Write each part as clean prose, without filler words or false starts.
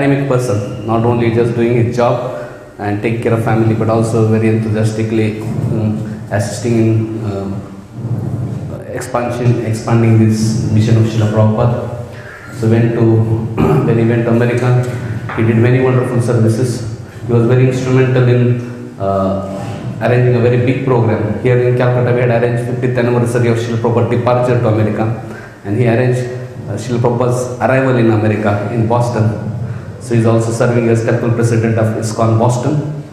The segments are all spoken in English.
dynamic person, not only just doing his job and take care of family, but also very enthusiastically assisting in expanding this mission of Srila Prabhupada. So when he went to America, he did many wonderful services. He was very instrumental in arranging a very big program. Here in Calcutta, we had arranged 50th anniversary of Srila Prabhupada's departure to America, and he arranged Srila Prabhupada's arrival in America, in Boston. So he's also serving as temple president of ISKCON Boston.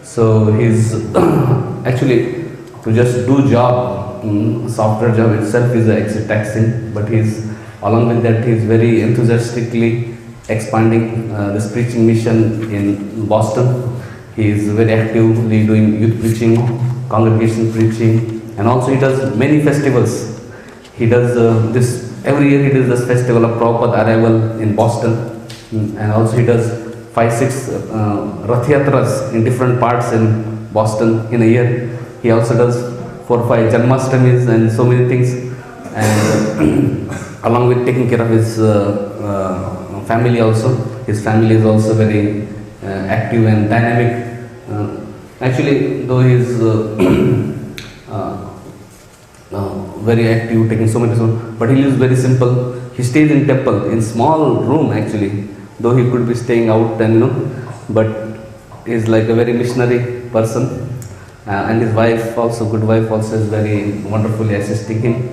So he's actually, to just do job, software job itself is a taxing, but he's, along with that, he's very enthusiastically expanding this preaching mission in Boston. He is very actively doing youth preaching, congregation preaching, and also he does many festivals. He does every year he does this festival of Prabhupada arrival in Boston, and also he does 5-6 Rath Yatras in different parts in Boston in a year. He also does 4-5 Janmastamis and so many things, and along with taking care of his family also. His family is also very active and dynamic. Actually, though he is very active, taking so many, but he lives very simple. He stays in temple, in small room actually, though he could be staying out and but he is like a very missionary person. And his wife also, good wife also, is very wonderfully assisting him.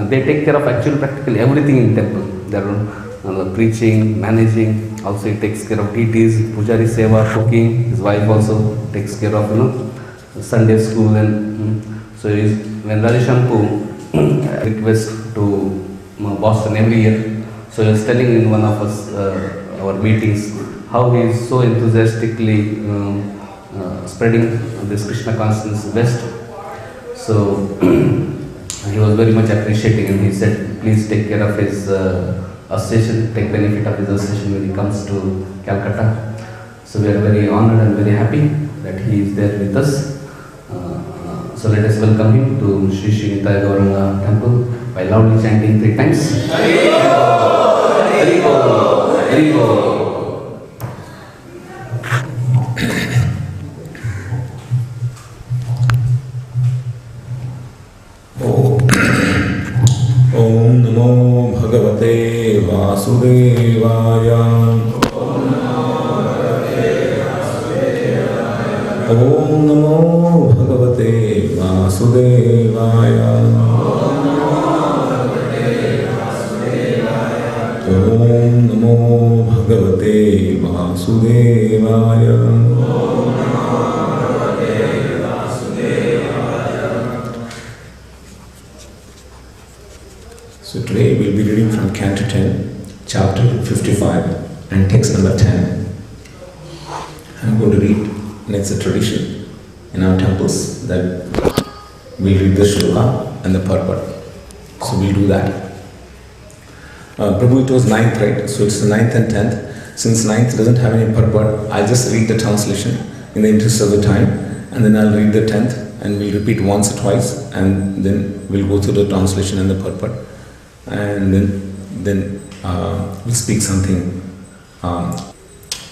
They take care of actually practically everything in temple. They are preaching, managing. Also he takes care of deities, pujari seva, cooking. His wife also takes care of Sunday school, and so when Radhishampu request to Boston every year, so he was telling in one of us our meetings how he is so enthusiastically spreading this Krishna consciousness west. So he was very much appreciating, and he said, please take care of his association, take benefit of his association when he comes to Calcutta. So we are very honored and very happy that he is there with us. So let us welcome him to Sri Sri Nitya Gauranga temple by loudly chanting 3 times. Hari Bol, Hari Bol, Hari Bol. Om Namo Bhagavate Vasudevaya. Om Namo Bhagavate Vasudevaya. Om Namo Bhagavate Vasudevaya. So today we will be reading from Canto 10, chapter 55 and text number 10. I'm going to read, and it's a tradition in our temples that we'll read the shloka and the purport. So we'll do that. Prabhu, it was 9th, right? So it's the 9th and 10th. Since 9th doesn't have any purport, I'll just read the translation in the interest of the time, and then I'll read the 10th and we'll repeat once or twice, and then we'll go through the translation and the purport. And then we'll speak something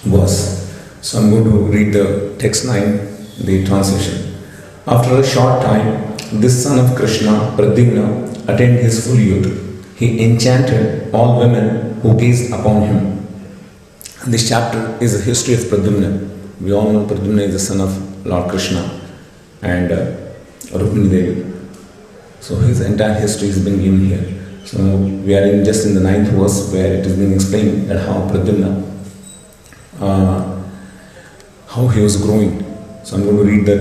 verse. So I'm going to read the text 9, the translation. After a short time, this son of Krishna, Pradyumna, attained his full youth. He enchanted all women who gazed upon him. This chapter is the history of Pradyumna. We all know Pradyumna is the son of Lord Krishna and Rukmini Devi. So his entire history is being given here. So we are just in the 9th verse where it is being explained that how Pradyumna, how he was growing. So I'm going to read the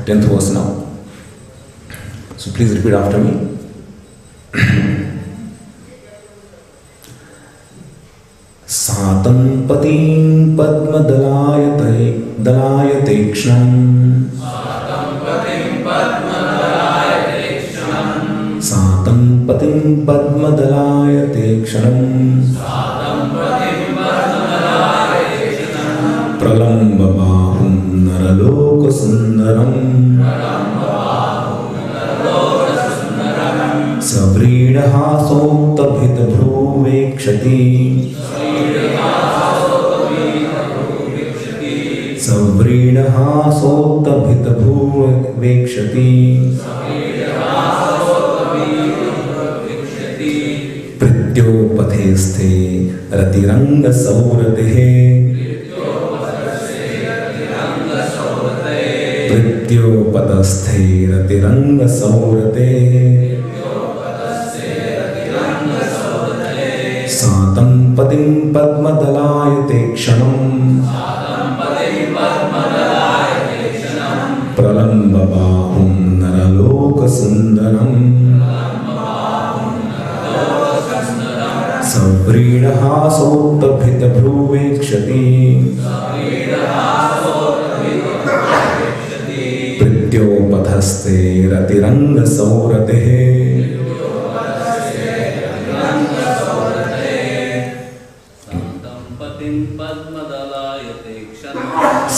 10th verse now. So please repeat after me. Satam patim padma dalayate kshnam. Satam patim padma dalayate kshanam. Pralamba bahum naraloka sundaram. Savrida hasokta bhita bhruvekshati. सव्रीडहासोत्तभितभूवेक्षति पृथ्योपथे स्थे रतिरङ्गसौरतिः पृथ्योपतस्थे रतिरङ्गसौरते सातं पतिं पद्मदलायते क्षणम् प्रलम्बबाहुं नरलोकसुन्दरम् सव्रीडहासोत्तभितभ्रूवेक्षति पृथ्योपथस्थे रतिरङ्गसौरतिः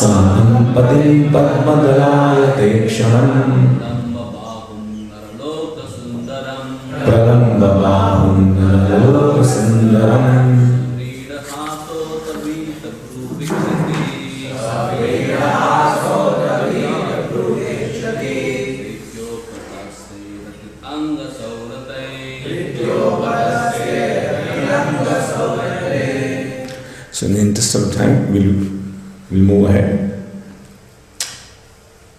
सातं पतिं पद्मदलायते क्षणम् प्रलम्बबाहुं नरलोकसुन्दरम् So in the interest of time, we'll move ahead.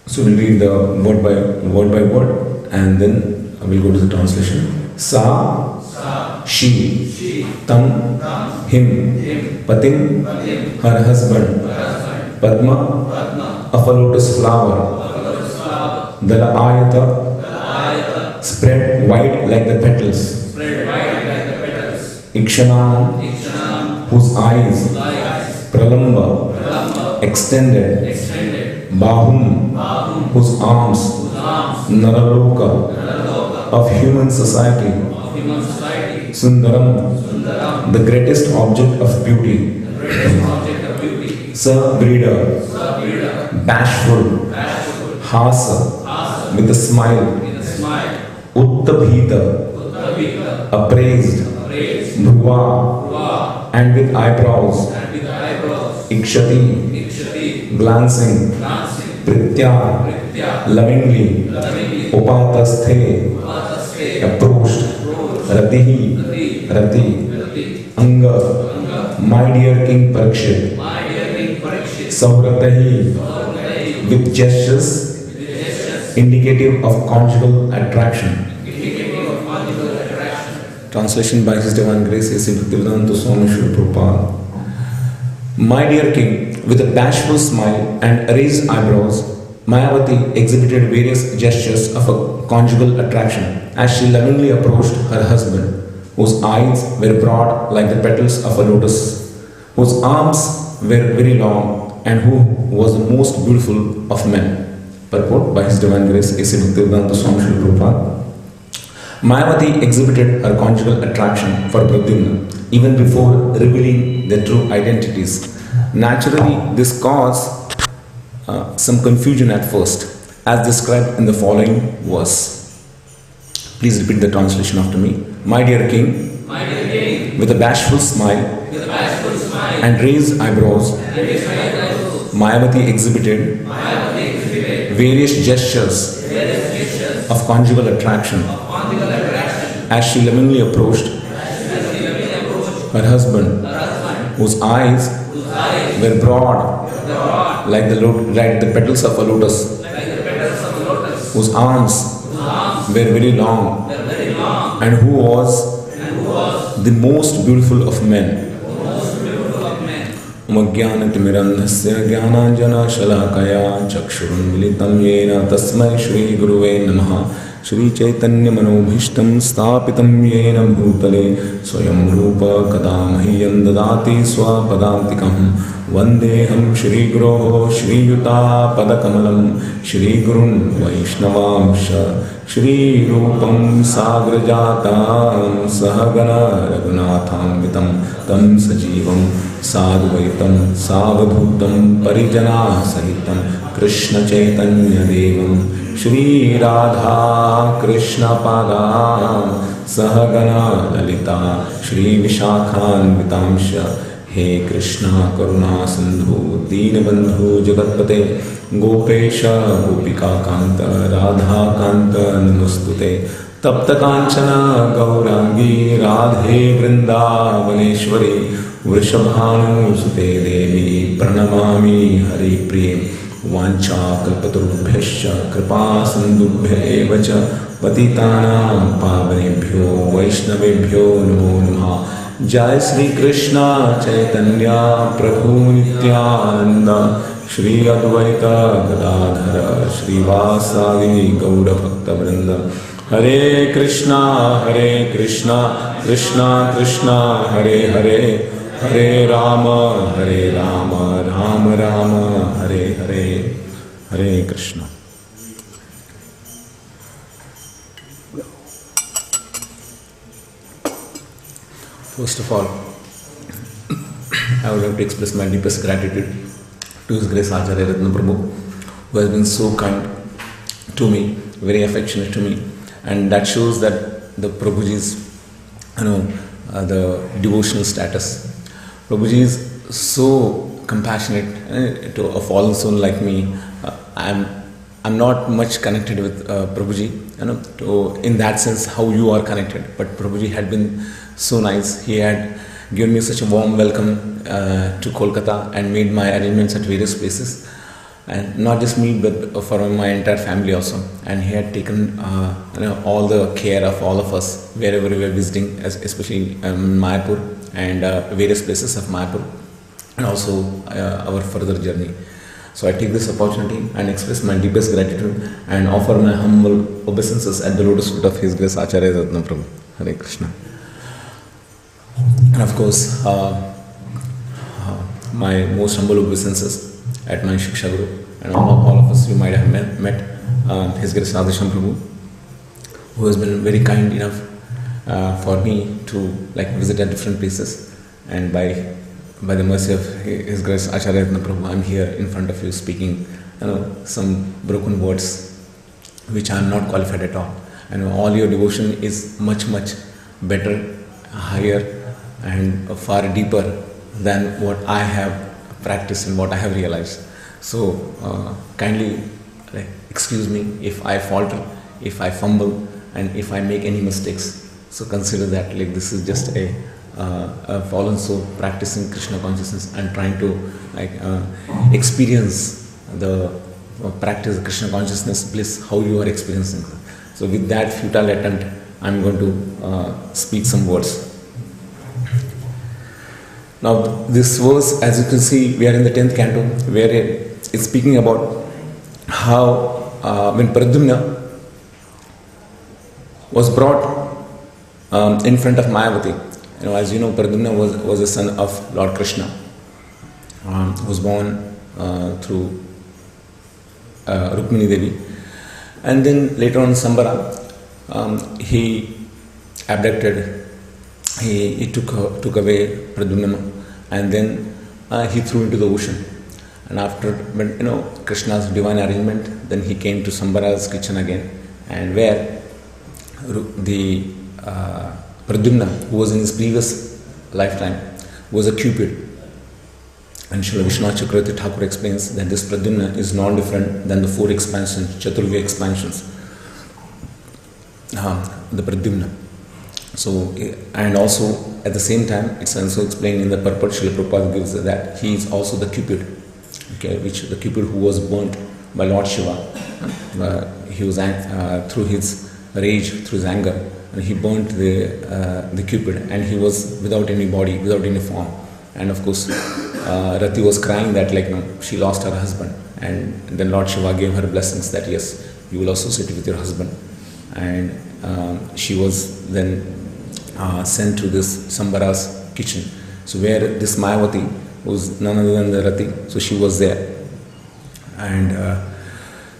So we'll read the word by word, and then we'll go to the translation. Sa, she, tam, him, patim, her husband, Padma, a lotus flower, Dala ayata, spread wide like the petals, Ikshanam, whose eyes, Pralamba, extended, Bahum, whose arms, Naraloka, of human society, Sundaram, the greatest object of beauty, Sa-breeder, bashful, Hasa, with a smile, Uttabhita, appraised, Bhuva, and with eyebrows, Ikshati, glancing, Pritya, lovingly, Upatasthe, approached, Ratihi, Rati, Anga, my dear King Parikshit, Sauratahi, with gestures indicative of conjugal attraction. Translation by His Divine Grace A.C. Bhaktivedanta Swami Srila Prabhupada. My dear King, with a bashful smile and raised eyebrows, Mayavati exhibited various gestures of a conjugal attraction as she lovingly approached her husband, whose eyes were broad like the petals of a lotus, whose arms were very long, and who was the most beautiful of men. Purport by His Divine Grace A.C. Bhaktivedanta Swami Srila Prabhupada. Mayavati exhibited her conjugal attraction for Pradyumna even before revealing their true identities. Naturally, this caused some confusion at first, as described in the following verse. Please repeat the translation after me. My dear King, with a bashful smile and raised eyebrows, Mayavati exhibited various gestures of conjugal attraction as she lovingly approached her husband, whose eyes were broad like the petals of a lotus, whose arms were very long, and who was the most beautiful of men. Umagyanatimirandhasya jnananjana shalakaya chakshurunmilitam yena tasmai Shri Guruve Namaha. Shri Chaitanya Manobhishtam Stapitam Yena Bhutale Swayam Rupa Kadamahyam Dadati Swapadantikam Vandeham Shri Guroho Shri Yuta Padakamalam Shri Gurun Vaishnavamsha Shri Rupam Sagrajatam Sahagana Raghunatham Vitam Tam Sajivam Sadvaitam Savadhutam Parijana Sahitam Krishna Chaitanya Devam Shri Radha Krishna Pada Sahagana Lalita Shri Vishakhan Vitamsha He Krishna Karuna Sindhu Deenabandhu Jagatpate Gopesha Gopika Kanta Radha Kanta Namostute Tapta Kanchana Gaurangi Radhe Vrindavaneshwari Vrishabhanu Sute Devi Pranamami Hari Priye Vancha Kalpatarubhyascha Kripa Sindhubhya Evacha Patitanam Pavanebhyo Vaishnavebhyo Namo Namaha Jai Sri Krishna Chaitanya Prabhu Nityananda Shri Advaita Gadadhara Shri Vasadi Gaura Bhakta Vrinda Hare Krishna Krishna Krishna Hare Hare Hare Rama Rama Rama Hare Hare Hare Krishna. First of all, I would like to express my deepest gratitude to His Grace Acharya Ratna Prabhu, who has been so kind to me, very affectionate to me, and that shows that the Prabhuji's, the devotional status. Prabhuji is so compassionate to a fallen soul like me. I'm not much connected with Prabhuji, in that sense how you are connected. But Prabhuji had been so nice. He had given me such a warm welcome to Kolkata and made my arrangements at various places. And not just me, but for my entire family also. And he had taken all the care of all of us wherever we were visiting, especially Mayapur and various places of Mayapur, and also our further journey. So I take this opportunity and express my deepest gratitude and offer my humble obeisances at the lotus feet of His Grace Acharya Ratna Prabhu. Hare Krishna. And of course, my most humble obeisances at my Shiksha Guru, and all of us you might have met His Grace Radhesham Prabhu, who has been very kind enough for me to visit at different places, and by the mercy of His Grace Acharya Ratna Prabhu, I am here in front of you speaking some broken words which I am not qualified at all. And all your devotion is much better, higher and far deeper than what I have practiced and what I have realized. So kindly excuse me if I falter, if I fumble, and if I make any mistakes. So consider that this is just a fallen soul practicing Krishna consciousness and trying to experience the practice of Krishna consciousness bliss how you are experiencing. So with that futile attempt, I am going to speak some words. Now this verse, as you can see, we are in the 10th canto, where it's speaking about how when Pradyumna was brought in front of Mayavati. As you know, Pradyumna was the son of Lord Krishna, who was born through Rukmini Devi. And then later on Sambara, he abducted, he took away Pradyumna, and then he threw into the ocean. And after, Krishna's divine arrangement, then he came to Sambara's kitchen again, and where the Pradyumna, who was in his previous lifetime, was a Cupid. And Srila Vishwanath Chakravarti Thakur explains that this Pradyumna is not different than the 4 expansions, Chaturvya expansions, the Pradyumna. So, and also at the same time, it's also explained in the purport, Srila Prabhupada gives that he is also the Cupid, which the Cupid who was burnt by Lord Shiva. He was through his rage, through his anger, and he burnt the Cupid, and he was without any body, without any form. And of course, Rati was crying that she lost her husband, and then Lord Shiva gave her blessings that yes, you will associate with your husband. And she was then sent to this Sambara's kitchen. So where this Mayavati was none other than the Rati, so she was there, and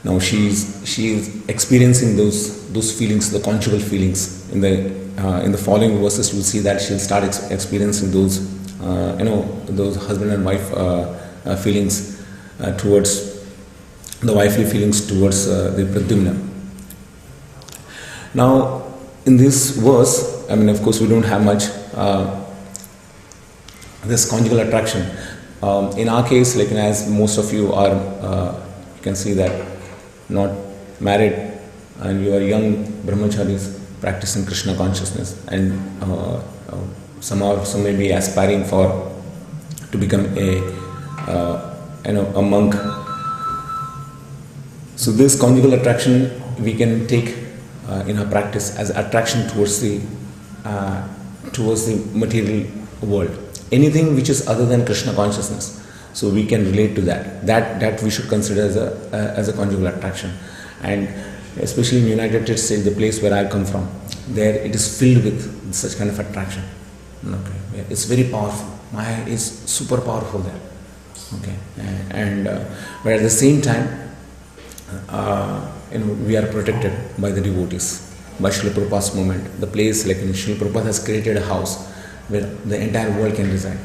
now she is experiencing those feelings, the conjugal feelings. In the following verses, you will see that she'll start experiencing those husband and wife feelings towards the wifely feelings towards the Pradyumna. Now, in this verse, of course, we don't have much this conjugal attraction. In our case, like as most of you are, you can see that not married and you are young brahmacharis practicing Krishna consciousness, and some may be aspiring to become a monk. So this conjugal attraction we can take in our practice as attraction towards the material world. Anything which is other than Krishna consciousness, so we can relate to that. That we should consider as a conjugal attraction. And especially in United States, the place where I come from, there it is filled with such kind of attraction. Okay, it's very powerful. Maya is super powerful there. Okay, and but at the same time, we are protected by the devotees, by Srila Prabhupada's movement. The place, like Srila Prabhupada has created a house where the entire world can reside,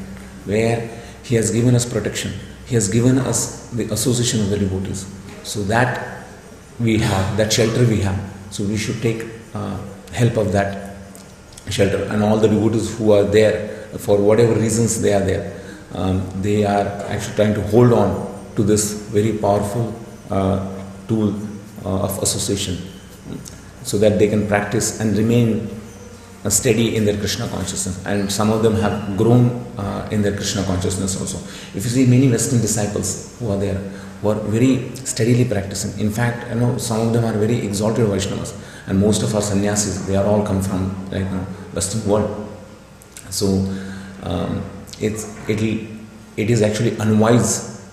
where he has given us protection. He has given us the association of the devotees. So that we have, that shelter we have. So we should take help of that shelter. And all the devotees who are there, for whatever reasons they are there, they are actually trying to hold on to this very powerful tool of association, so that they can practice and remain steady in their Krishna consciousness. And some of them have grown in their Krishna consciousness also. If you see many Western disciples who are there, who are very steadily practicing. In fact, some of them are very exalted Vaishnavas, and most of our sannyasis, they are all come from Western world. So it is actually unwise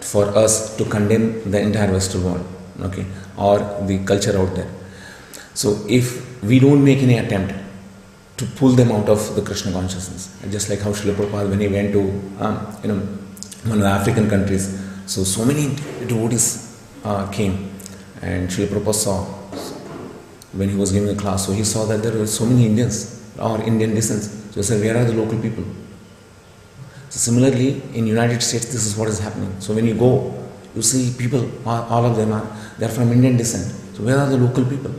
for us to condemn the entire Western world, okay, or the culture out there. So if we don't make any attempt to pull them out of the Krishna consciousness, just like how Srila Prabhupada, when he went to one of the African countries, so many devotees came, and Srila Prabhupada saw when he was giving a class. So he saw that there were so many Indians or Indian descent. So he said, where are the local people? So similarly, in United States, this is what is happening. So when you go, you see people, all of them they're from Indian descent. So where are the local people?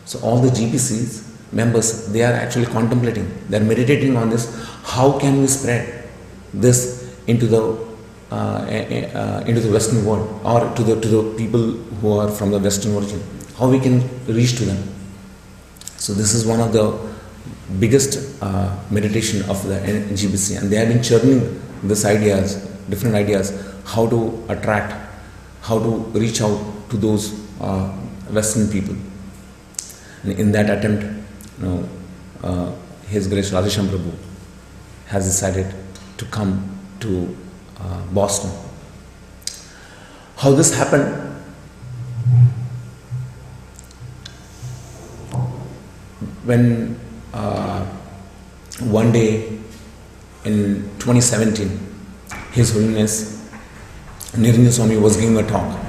So all the GPCs members, they are actually contemplating, they are meditating on this. How can we spread this into the Western world, or to the people who are from the Western origin? How we can reach to them? So this is one of the biggest meditation of the GBC, and they have been churning these ideas, different ideas, how to attract, how to reach out to those Western people. And in that attempt, His Grace Radhesham Prabhu has decided to come to Boston. How this happened? When one day in 2017, His Holiness Niranja Swami was giving a talk.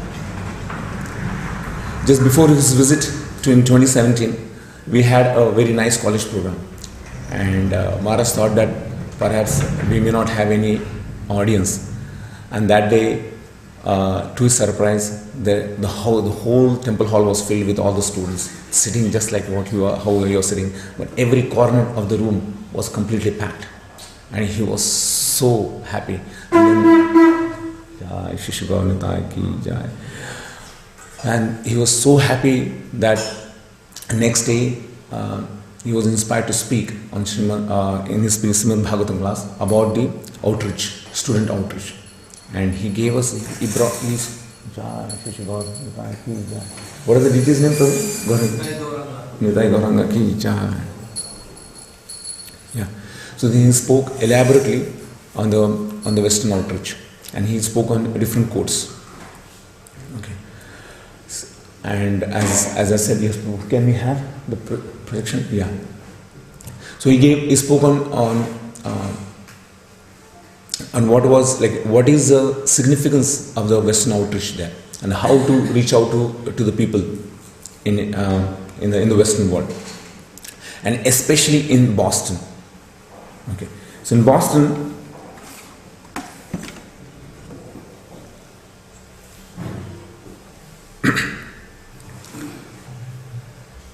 Just before his visit in 2017, we had a very nice college program, and Maharaj thought that perhaps we may not have any audience. And that day, to his surprise, the whole temple hall was filled with all the students, sitting just like how you are sitting, but every corner of the room was completely packed, and he was so happy. And he was so happy that next day he was inspired to speak on Srimad, in his Srimad Bhagavatam class about the outreach, student outreach. And he gave us, he brought these. What is the deity's name, Prabhu? Nitai Gauranga ki jai. Yeah. So he spoke elaborately on the Western outreach, and he spoke on different quotes. Okay. And as I said, yes, can we have the projection? Yeah. So he spoke on what is the significance of the Western outreach there, and how to reach out to the people in the Western world, and especially in Boston. Okay. So in Boston,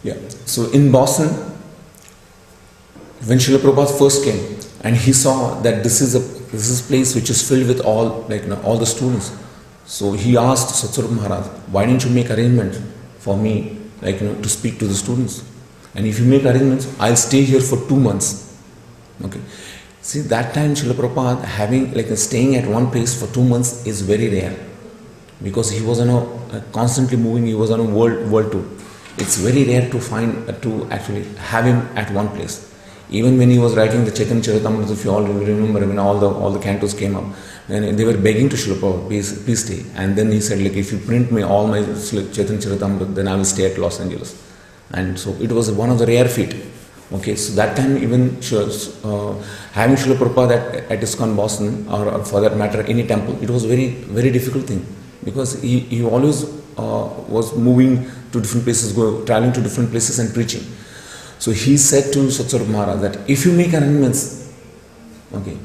yeah. So in Boston, when Srila Prabhupada first came, and he saw that this is a place which is filled with all all the students. So he asked Satsvarup Maharaj, why didn't you make arrangements for me to speak to the students? And if you make arrangements, I'll stay here for 2 months. Okay. See, that time Srila Prabhupada having staying at one place for 2 months is very rare, because he was on a constantly moving. He was on a world tour. It's very rare to find to actually have him at one place. Even when he was writing the Chaitanya Charitamrita, if you all remember, when all the cantos came up, and they were begging to Srila Prabhupada, please stay. And then he said, if you print me all my Chaitanya Charitamrita, then I will stay at Los Angeles. And so it was one of the rare feat. Okay, so that time even having Srila Prabhupada at ISKCON Boston, or for that matter any temple, it was very, very difficult thing, because he always was moving to different places, traveling to different places and preaching. So he said to Satsvarup Maharaj that if you make arrangements, okay,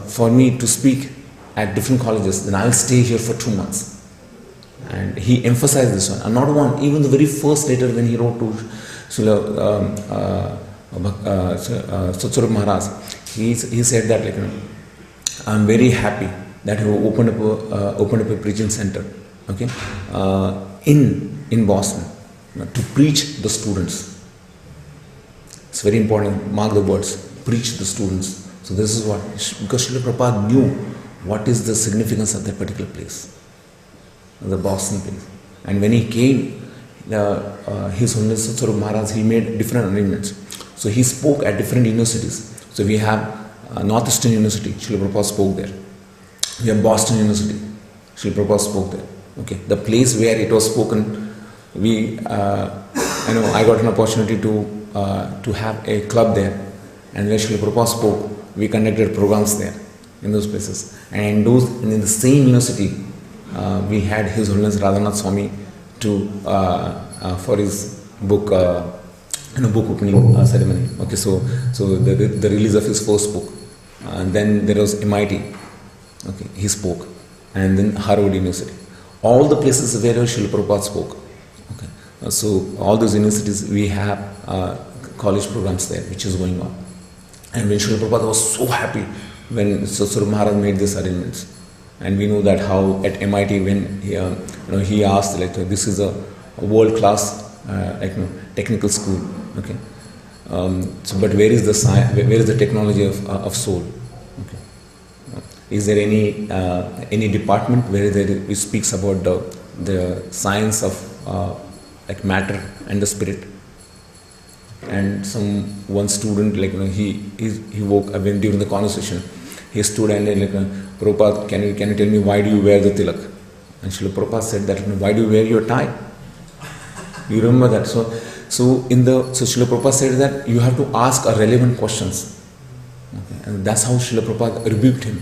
for me to speak at different colleges, then I will stay here for 2 months. And he emphasized this one, and not one, even the very first letter when he wrote to Satsvarup Maharaj, he said that I am very happy that you opened up a preaching center, okay, in Boston, to preach the students. It's very important. Mark the words. Preach the students. So this is what, because Srila Prabhupada knew what is the significance of that particular place, the Boston place. And when he came, His Holiness Satsvarup Maharaj, he made different arrangements. So he spoke at different universities. So we have Northeastern University, Srila Prabhupada spoke there. We have Boston University, Srila Prabhupada spoke there. Okay, the place where it was spoken, I got an opportunity to have a club there, and where Srila Prabhupada spoke, we conducted programs there in those places. And in the same university, we had His Holiness Radhanath Swami for his book, book opening ceremony. Okay, so the release of his first book. And then there was MIT. Okay, he spoke, and then Harvard University. All the places where Srila Prabhupada spoke. Okay, so all those universities, we have college programs there, which is going on. And when Srila Prabhupada was so happy when Satsvarup Maharaj made these arrangements. And we know that how at MIT, when he asked, this is a world-class technical school. Okay, but where is the science? Where is the technology of soul? Okay, is there any department where it speaks about the science of matter and the spirit? And one student, he woke up during the conversation. He stood and Prabhupada, can you tell me why do you wear the tilak? And Srila Prabhupada said that, why do you wear your tie? You remember that? So Srila Prabhupada said that you have to ask relevant questions. Okay. And that's how Srila Prabhupada rebuked him.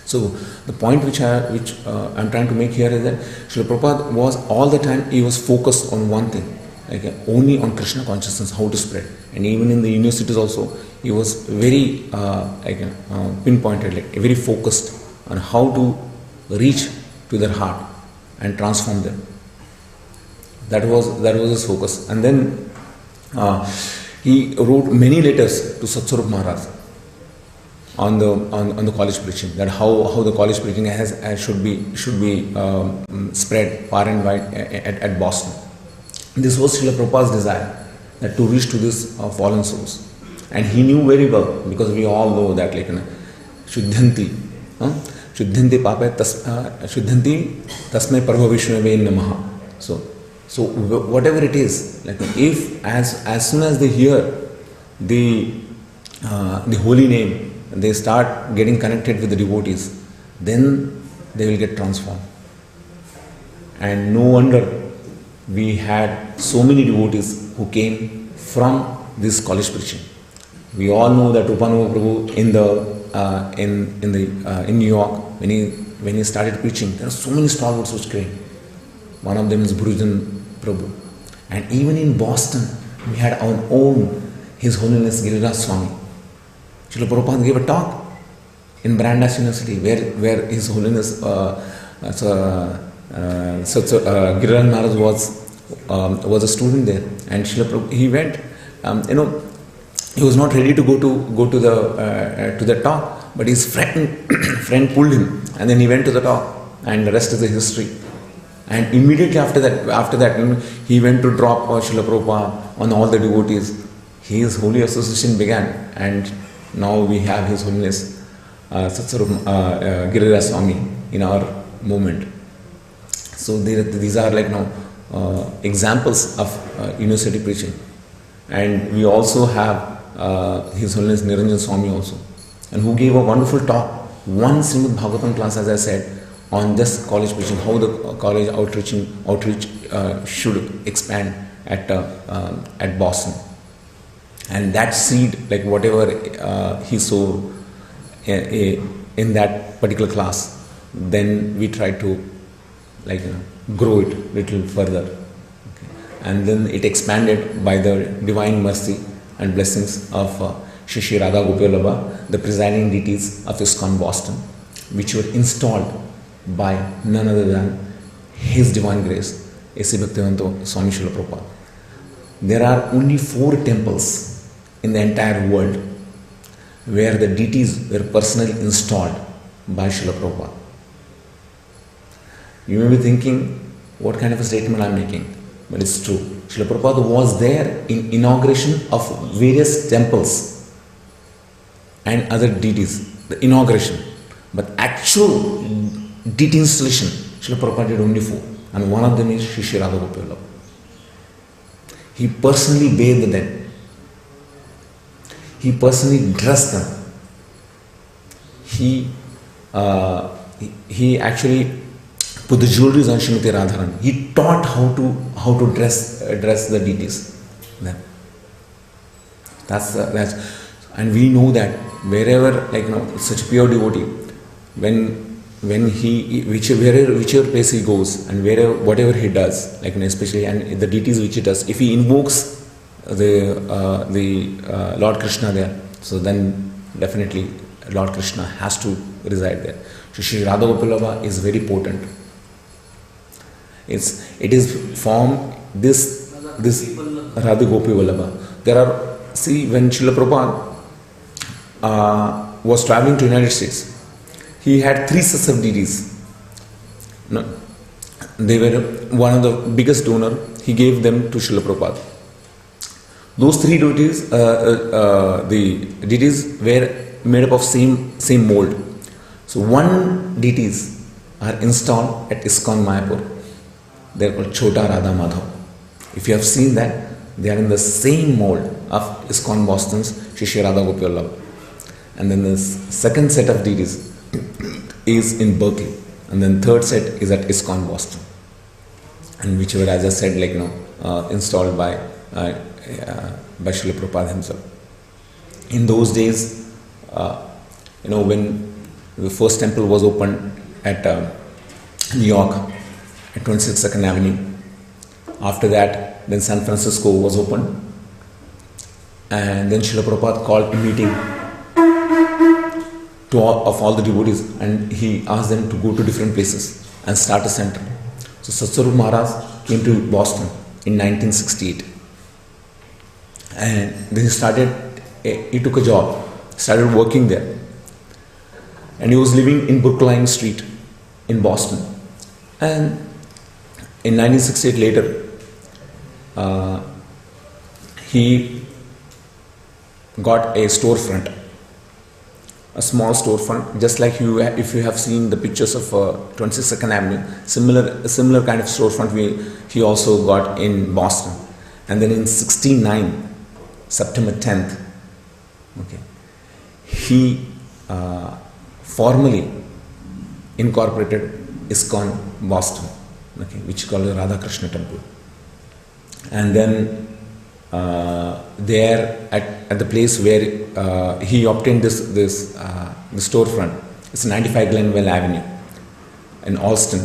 So the point which I'm trying to make here is that Srila Prabhupada was all the time, he was focused on one thing, only on Krishna consciousness, how to spread. And even in the universities also, he was very pinpointed, very focused on how to reach to their heart and transform them. That was his focus. And then he wrote many letters to Satsvarup Maharaj on the college preaching, that how the college preaching should be spread far and wide at Boston. This was Srila Prabhupada's desire, that to reach to these fallen souls. And he knew very well, because we all know that Shuddhanti Papa Shuddhanti Tasmai Prabhu Vishnave Namaha. So whatever it is, if as soon as they hear the holy name, they start getting connected with the devotees, then they will get transformed. And no wonder we had so many devotees who came from this college preaching. We all know that Upanova Prabhu in New York, when he started preaching, there are so many stalwarts which came. One of them is Bhujan Prabhu. And even in Boston, we had our own His Holiness Giriraj Swami. Srila Prabhupada gave a talk in Brandeis University, where His Holiness Giriraj Maharaj was a student there. And Srila Prabhupada, he went, he was not ready to go to the talk, but his friend pulled him, and then he went to the talk, and the rest is the history. And immediately after that, he went to drop Srila Prabhupada on all the devotees. His holy association began, and now we have His Holiness Satsarup Giriraj Swami in our movement. So these are like examples of university preaching. And we also have His Holiness Niranjan Swami also, and who gave a wonderful talk, one Srimad Bhagavatam class, as I said, on this college preaching, how the college outreach should expand at Boston. And that seed, like whatever he sowed in that particular class, then we try to grow it little further. Okay. And then it expanded by the divine mercy and blessings of Shri Radha Gopal, the presiding deities of ISKCON Boston, which were installed by none other than His Divine Grace, A.C. Bhaktivedanta Swami Srila Prabhupada. There are only 4 temples in the entire world where the deities were personally installed by Srila Prabhupada. You may be thinking, what kind of a statement I am making? But it's true. Srila Prabhupada was there in inauguration of various temples and other deities, the inauguration. But actual deity installation, Srila Prabhupada did only 4, and one of them is Shri Radha Gopal. He personally bathed them. He personally dressed them. He actually put the jewelries on Srimati Radharani. He taught how to dress the deities. That's and we know that wherever such pure devotee, when he whichever place he goes and whatever he does, especially and the deities which he does, if he invokes the Lord Krishna there, so then definitely Lord Krishna has to reside there. So Shri Radha Gopal is very potent. It is from this Radha Gopi Vallabha. There are, when Srila Prabhupada was traveling to United States, he had 3 sets of deities. They were one of the biggest donor. He gave them to Srila Prabhupada. Those 3 deities, the deities were made up of same mold. So one deities are installed at ISKCON Mayapur. They are called Chota Radha Madhav. If you have seen that, they are in the same mold of ISKCON Boston's Shri Radha Gopal. And then the second set of deities is in Berkeley, and then third set is at ISKCON Boston, and which were, as I said, installed by Srila Prabhupada himself. In those days, when the first temple was opened at New York at 22nd Avenue, after that, then San Francisco was opened, and then Srila Prabhupada called a meeting of all the devotees, and he asked them to go to different places and start a center. So Satsarup Maharaj came to Boston in 1968, and then he took a job, started working there, and he was living in Brookline Street in Boston. And in 1968 later, he got a storefront, a small storefront, just like if you have seen the pictures of 22nd Avenue, similar kind of storefront he also got in Boston. And then in 1969, September 10th, he formally incorporated ISKCON Boston, which is called the Radha Krishna Temple. And then there at the place where he obtained this storefront, it's 95 Glenville Avenue in Allston.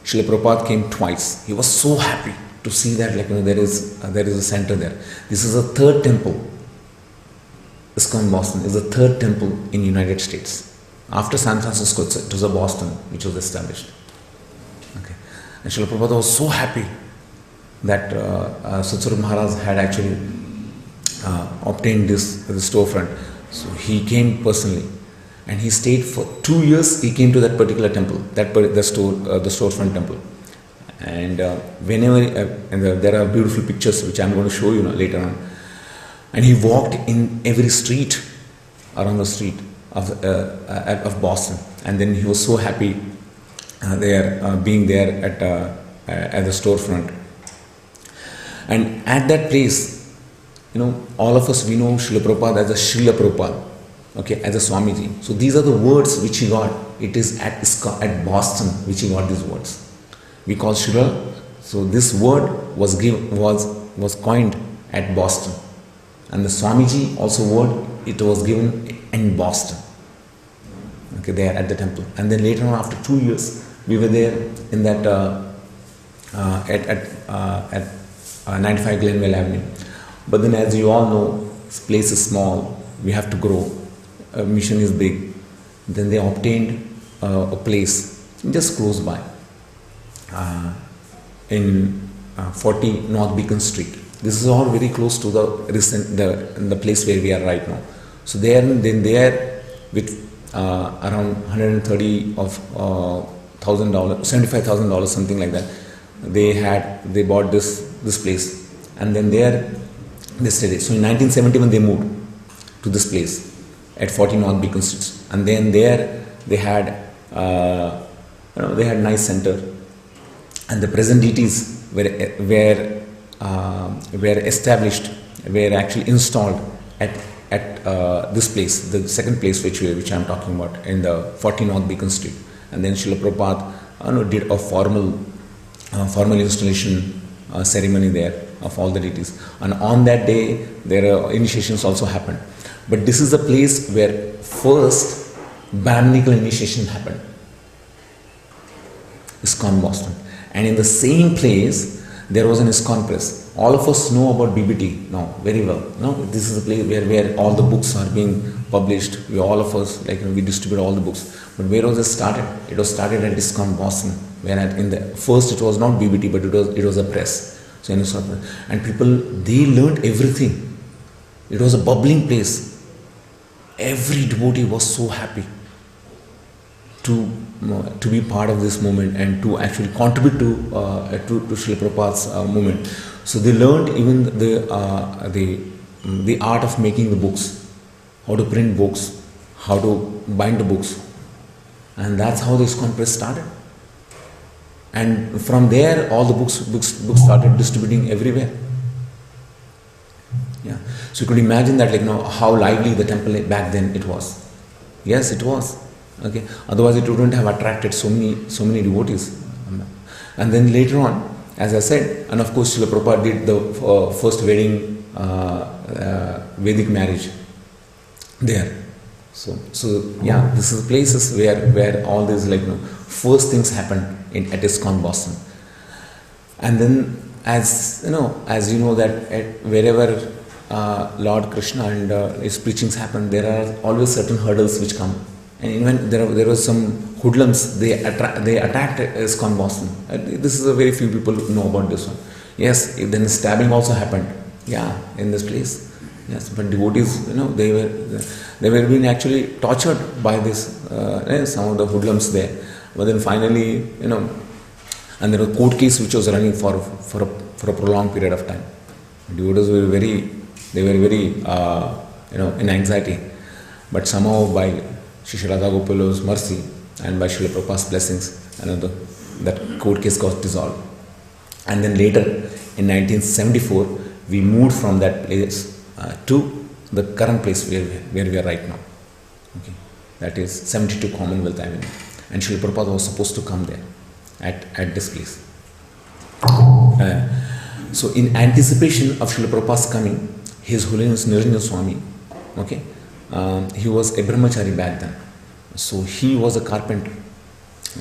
Srila Prabhupada came twice. He was so happy to see that there is a center there. This is the third temple. ISKCON Boston is the third temple in United States. After San Francisco, it was Boston which was established. And Srila Prabhupada was so happy that Satsarup Maharaj had actually obtained this storefront. So he came personally, and he stayed for 2 years. He came to that particular temple, the storefront temple, and there are beautiful pictures which I'm going to show you later on. And he walked in every street around the street of Boston, and then he was so happy being there at the storefront. And at that place, all of us, we know Srila Prabhupada as a Srila Prabhupada, okay, as a Swamiji. So these are the words which he got. It is at Boston which he got these words. We call Srila. So this word was coined at Boston, and the Swamiji also it was given in Boston. Okay, there at the temple. And then later on, after 2 years, we were there in that at 95 Glenville Avenue. But then, as you all know, this place is small. We have to grow. Mission is big. Then they obtained a place just close by in 40 North Beacon Street. This is all very close to the place where we are right now. So there with around $130 of $1,000, $75,000, something like that. They bought this place, and then there they stayed. So in 1971 they moved to this place at 40 North Beacon Street, and then there they had nice center, and the present deities were established, were actually installed at this place, the second place which I am talking about, in the 40 North Beacon Street. And then Srila Prabhupada did a formal installation ceremony there of all the deities, and on that day their initiations also happened. But this is the place where first Brahminical initiation happened, ISKCON Boston. And in the same place there was an ISKCON press. All of us know about BBT now very well. This is the place where all the books are being published. All of us, we distribute all the books. But where was it started? It was started at ISKCON Boston. First it was not BBT, but it was a press. So and people, they learned everything. It was a bubbling place. Every devotee was so happy to be part of this movement and to actually contribute to Srila Prabhupada's movement. So they learned even the art of making the books, how to print books, how to bind the books, and that's how the ISKCON press started. And from there, all the books started distributing everywhere. Yeah. So you could imagine that, how lively the temple back then it was. Yes, it was. Okay. Otherwise, it wouldn't have attracted so many devotees. And then later on, as I said, and of course, Srila Prabhupada did the first wedding, Vedic marriage there. So yeah, this is places where all these first things happened at ISKCON Boston. And then, as you know that wherever Lord Krishna and his preachings happen, there are always certain hurdles which come. And even there was some hoodlums. They attacked ISKCON Boston. This is a very few people know about this one. Yes, then the stabbing also happened. Yeah, in this place. Yes, but devotees, they were being actually tortured by this some of the hoodlums there. But then finally, and there was a court case which was running for a prolonged period of time. Devotees were very in anxiety. But somehow by Shri Radha Gopal's mercy and by Srila Prabhupada's blessings, that court case got dissolved. And then later, in 1974, we moved from that place to the current place where we are right now. Okay, that is 72 Commonwealth Avenue. And Srila Prabhupada was supposed to come there at this place. So in anticipation of Srila Prabhupada's coming, His Holiness Niranjana Swami, okay, he was a brahmachari back then. So he was a carpenter.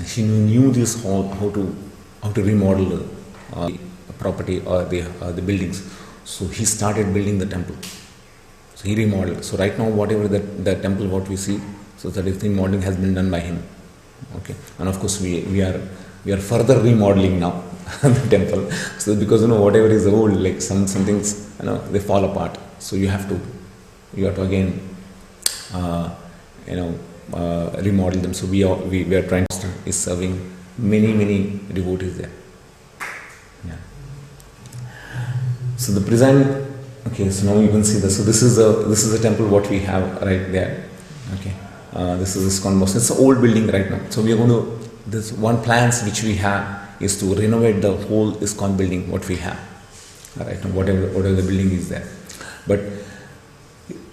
He knew this how to remodel the property or the buildings. So he started building the temple. So he remodeled. So right now, whatever the temple what we see, so that everything modeling has been done by him. Okay, and of course we are further remodeling now the temple. So because whatever is old, some things they fall apart. So you have to again, remodel them. So we are trying to is serving many devotees there. Yeah. So the presiding. Okay, so now you can see this. So this is a temple what we have right there. Okay, this is ISKCON Boston. It's an old building right now. So we are going to. This one plans which we have is to renovate the whole ISKCON building what we have. Right now, whatever the building is there. But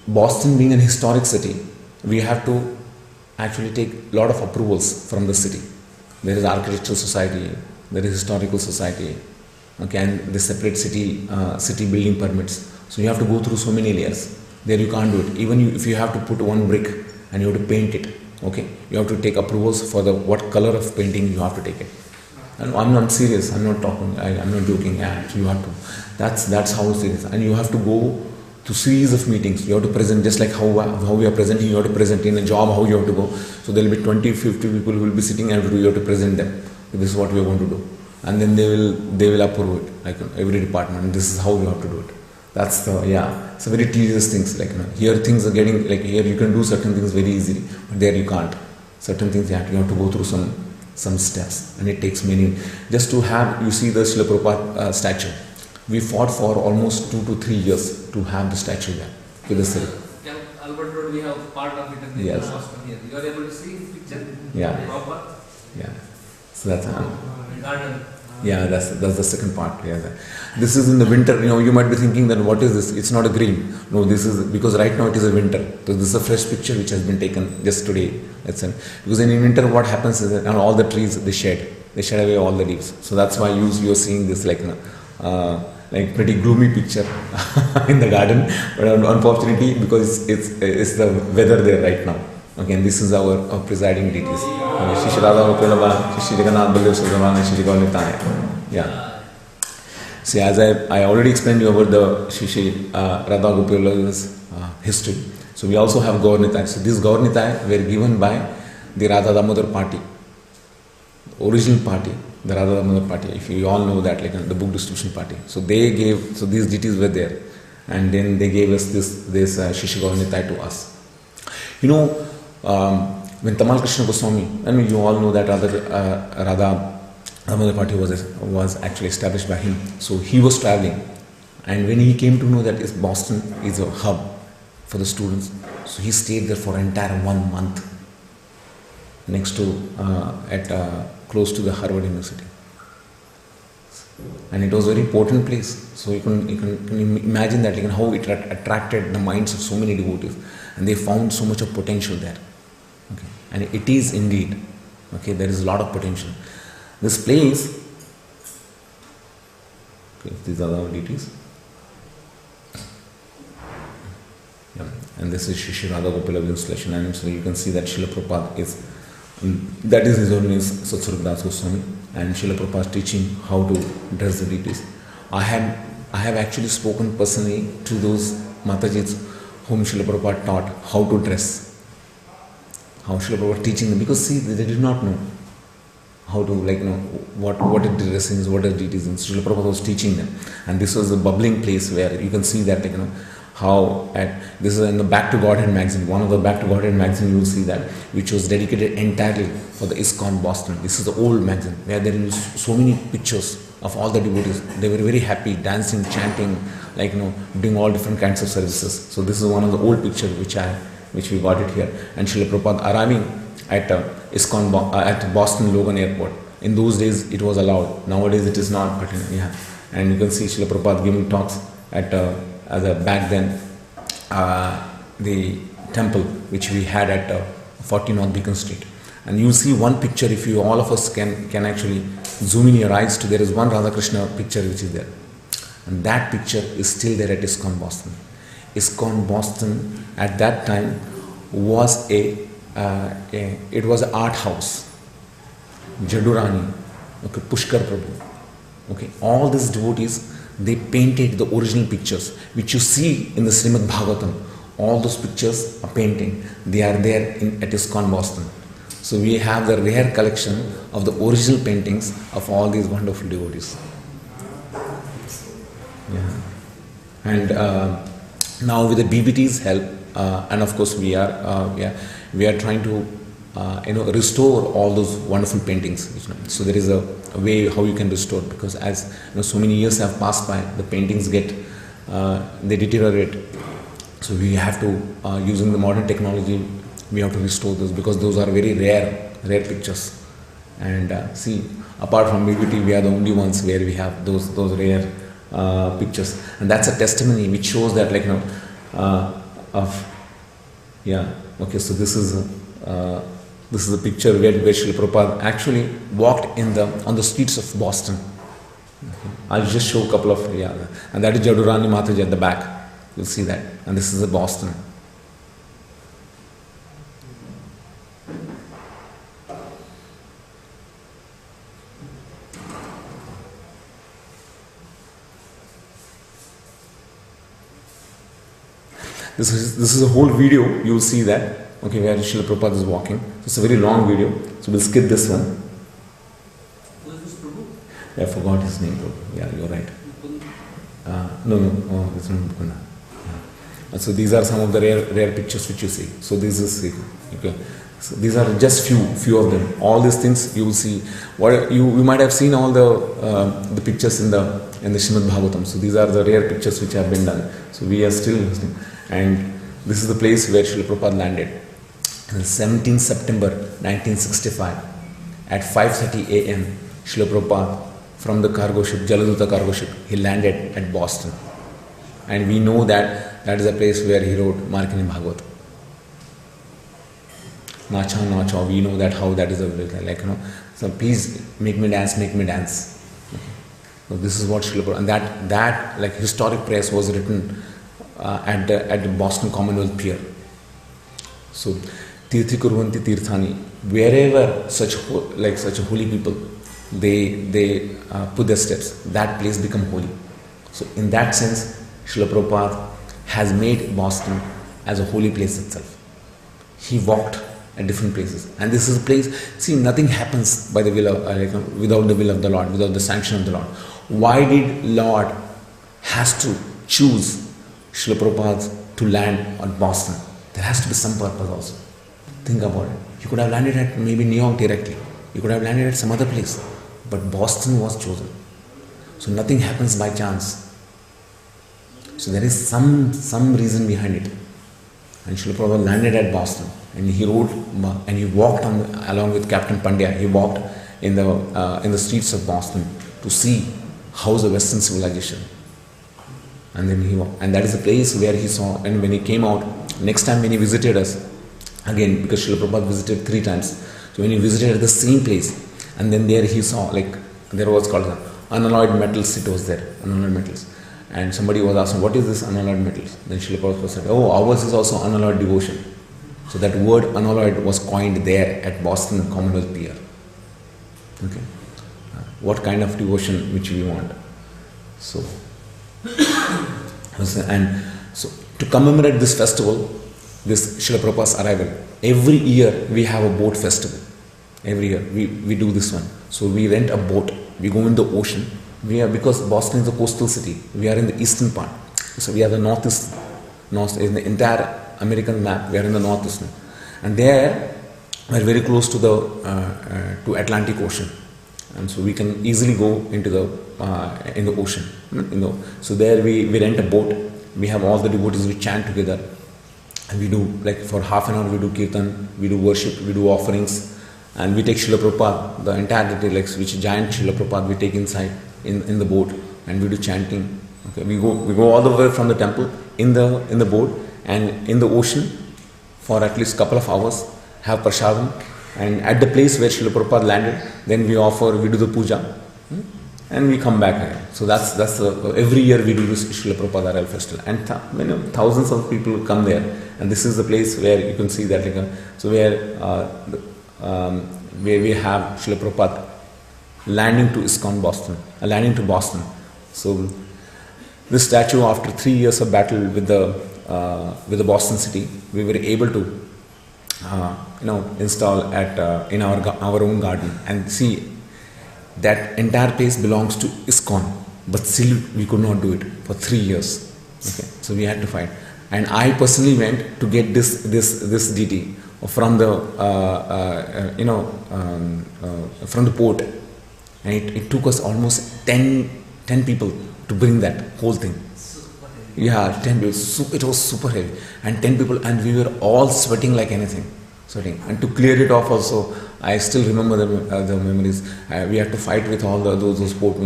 Boston being an historic city, we have to actually take a lot of approvals from the city. There is architectural society, there is historical society. Okay, and the separate city building permits. So you have to go through so many layers. There you can't do it. Even if you have to put one brick and you have to paint it, okay, you have to take approvals for what color of painting you have to take it. And I'm not serious. I'm not talking. I'm not joking. Actually, you have to. That's how serious. And you have to go to series of meetings. You have to present just like how we are presenting. You have to present in a job. How you have to go. So there will be 20, 50 people who will be sitting and you have to present them. This is what we are going to do. And then they will approve it, like every department. This is how you have to do it. That's it's a very tedious things. Like here things are getting like here you can do certain things very easily, but there you can't. Certain things you have to go through some steps, and it takes many. Just to have, you see the Srila Prabhupada statue. We fought for almost 2 to 3 years to have the statue there with the city. Yeah, Albert Road, we have part of it. Yes. You are able to see the picture. Yeah. Proper. Yeah. So that's Garden. yeah, that's the second part. Yeah, this is in the winter. You might be thinking that what is this? It's not a green. No, this is because right now it is a winter. So this is a fresh picture which has been taken just today. Because in winter what happens is that all the trees they shed away all the leaves. So that's why you are seeing this like pretty gloomy picture in the garden. But unfortunately, because it's the weather there right now. Okay, and this is our presiding deities. Shri Radha Gopala, Shri Jagannath Baladev Subramanya, Shri Nityananda. Yeah. See, as I already explained you about the Shri Radha Gopala's history. So we also have Gaur Nitai. So these Gaur Nitai were given by the Radha Damodar party, the original party, the Radha Damodar party. If you all know that, like the book distribution party. So these deities were there, and then they gave us this Shri Gaur Nitai to us. When Tamal Krishna Goswami, and you all know that Radha Damodar party was actually established by him. So he was traveling, and when he came to know that Boston is a hub for the students, so he stayed there for entire 1 month next to close to the Harvard University, and it was a very important place. So you can imagine that how it attracted the minds of so many devotees, and they found so much of potential there. Okay, and it is indeed okay. There is a lot of potential. This place. Okay, these are the deities. Yeah. And this is Shri Radha Gopala installation, and so you can see that Srila Prabhupada is, that is his own name, Satsvarup Das Goswami, and Srila Prabhupada is teaching how to dress the deities. I have actually spoken personally to those Matajis whom Srila Prabhupada taught how to dress, how Srila Prabhupada teaching them, because see, they did not know how to what is dressing, what are deities, and Srila Prabhupada was teaching them, and this was a bubbling place where you can see that how this is in the Back to Godhead magazine, one of the Back to Godhead magazine, you will see that, which was dedicated entirely for the ISKCON Boston. This is the old magazine where there is so many pictures of all the devotees. They were very happy, dancing, chanting, doing all different kinds of services. So this is one of the old pictures which we got it here. And Srila Prabhupada arriving at ISKCON at Boston Logan Airport. In those days it was allowed. Nowadays it is not. But yeah, and you can see Srila Prabhupada giving talks at back then the temple which we had at 40 North Beacon Street. And you see one picture, if you all of us can actually zoom in your eyes to, there is one Radha Krishna picture which is there, and that picture is still there at ISKCON Boston. ISKCON Boston at that time was it was an art house. Jadurani, okay, Pushkar Prabhu, okay, all these devotees, they painted the original pictures which you see in the Srimad Bhagavatam. All those pictures are painting. They are there at ISKCON Boston. So we have the rare collection of the original paintings of all these wonderful devotees. Yeah. And Now with the BBT's help, and of course we are trying to restore all those wonderful paintings. So there is a way how you can restore, because as so many years have passed by, the paintings get they deteriorate. So we have to, using the modern technology, we have to restore those, because those are very rare pictures. And see, apart from BBT, we are the only ones where we have those rare pictures, and that's a testimony which shows that, like, okay, so this is a picture where Srila Prabhupada actually walked on the streets of Boston. Okay. I'll just show a couple of, and that is Jadurani Mataji at the back. You'll see that, and this is Boston. This is a whole video. You will see that. Okay, where Srila Prabhupada is walking. It's a very long video, so we'll skip this one. Who is this Prabhu? I forgot his name. Yeah, you're right. No, it's not Mukunda. So these are some of the rare pictures which you see. So this is okay. So these are just few of them. All these things you will see. What you might have seen all the pictures in the Srimad Bhagavatam. So these are the rare pictures which have been done. So we are still listening. And this is the place where Srila Prabhupada landed. On 17th September 1965 at 5:30 a.m. Srila Prabhupada, from the cargo ship, Jaladuta cargo ship, he landed at Boston. And we know that is a place where he wrote Markini Bhagavatam. Nacha, nacha, we know that how that is a, like, so please make me dance. So this is what Srila Prabhupada, and that like historic press was written at the Boston Commonwealth Pier. So Tirthi Kurvanti Tirthani, wherever such holy people they put their steps, that place become holy. So in that sense, Srila Prabhupada has made Boston as a holy place itself. He walked at different places, and this is a place. See, nothing happens by the will of without the will of the Lord, without the sanction of the Lord. Why did Lord has to choose Srila Prabhupada to land at Boston? There has to be some purpose also. Think about it. You could have landed at maybe New York directly. You could have landed at some other place, but Boston was chosen. So nothing happens by chance. So there is some reason behind it. And Srila Prabhupada landed at Boston, and he rode and he walked along with Captain Pandit. He walked in the streets of Boston to see how's the Western civilization. And then and that is the place where he saw. And when he came out, next time when he visited us, again, because Srila Prabhupada visited 3 times, so when he visited at the same place, and then there he saw, like, there was called unalloyed metals. It was there, unalloyed metals. And somebody was asking, what is this unalloyed metals? Then Srila Prabhupada said, oh, ours is also unalloyed devotion. So that word unalloyed was coined there at Boston Commonwealth Pier. Okay, what kind of devotion which we want? So, and so to commemorate this festival, this Srila Prabhupada's arrival, every year we have a boat festival. Every year we do this one. So we rent a boat, we go in the ocean. Because Boston is a coastal city, we are in the eastern part. So we are the northeast, in the entire American map, we are in the northeastern. And there we are very close to the Atlantic Ocean. And so we can easily go into in the ocean. So there we rent a boat, we have all the devotees, we chant together. And we do, like, for half an hour we do kirtan, we do worship, we do offerings. And we take Srila Prabhupada, the entire day, like, which giant Srila Prabhupada we take inside in the boat, and we do chanting. Okay, we go all the way from the temple in the boat and in the ocean for at least couple of hours, have prasadam, and at the place where Srila Prabhupada landed, then we do the puja, and we come back again. So that's every year we do this Srila Prabhupada Arrival Festival, and thousands of people come there, and this is the place where you can see that, where we have Srila Prabhupada landing to ISKCON Boston, landing to Boston. So this statue, after 3 years of battle with the Boston city, we were able to install in our own garden. And see, that entire place belongs to ISKCON, but still we could not do it for 3 years. Okay, so we had to fight. And I personally went to get this deity from the from the port, and it took us almost 10 people to bring that whole thing. Yeah, 10 people. It was super heavy, and 10 people, and we were all sweating like anything, sweating. And to clear it off also, I still remember the memories. We had to fight with all those port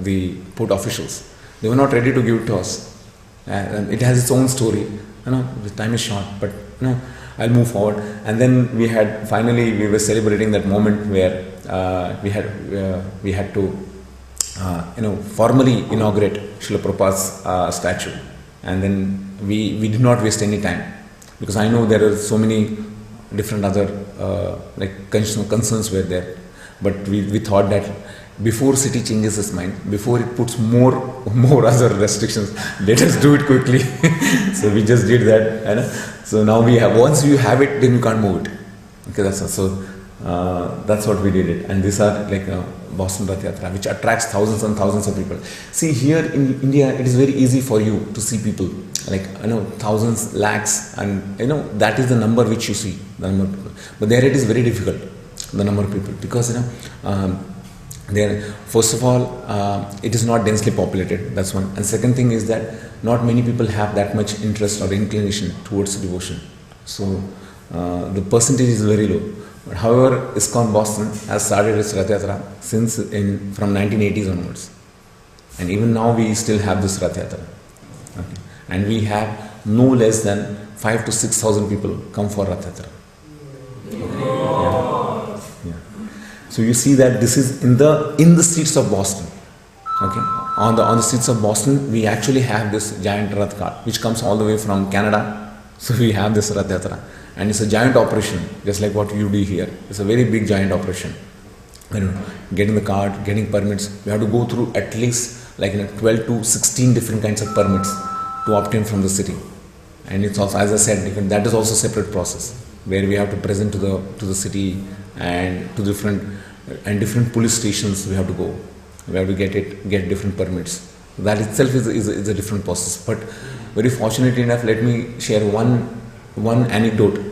the port officials. They were not ready to give it to us. And it has its own story. The time is short, but I'll move forward. And then we were celebrating that moment where we had to formally inaugurate Srila Prabhupada's statue. And then we did not waste any time, because I know there are so many different other concerns were there. But we thought that before city changes its mind, before it puts more other restrictions, let us do it quickly. So we just did that. So now once you have it, then you can't move it. Okay, that's what we did it. And these are like Boston Rath Yatra, which attracts thousands and thousands of people. See, here in India, it is very easy for you to see people, thousands, lakhs, and that is the number which you see, the number of people. But there it is very difficult, the number of people, because there, first of all, it is not densely populated. That's one. And second thing is that not many people have that much interest or inclination towards devotion. So the percentage is very low. But however, ISKCON Boston has started its Rath Yatra from 1980s onwards, and even now we still have this Rath Yatra. Okay. And we have no less than 5,000 to 6,000 people come for Rath Yatra. Okay. Yeah. So you see that this is in the streets of Boston. Okay. On the streets of Boston, we actually have this giant Rath cart which comes all the way from Canada. So we have this Rath Yatra. And it's a giant operation, just like what you do here. It's a very big giant operation. Getting the card, getting permits, we have to go through at least 12 to 16 different kinds of permits to obtain from the city. And it's also, as I said, that is also a separate process where we have to present to the city and to different police stations we have to go. We have to get different permits. That itself is a different process. But very fortunately enough, let me share one anecdote.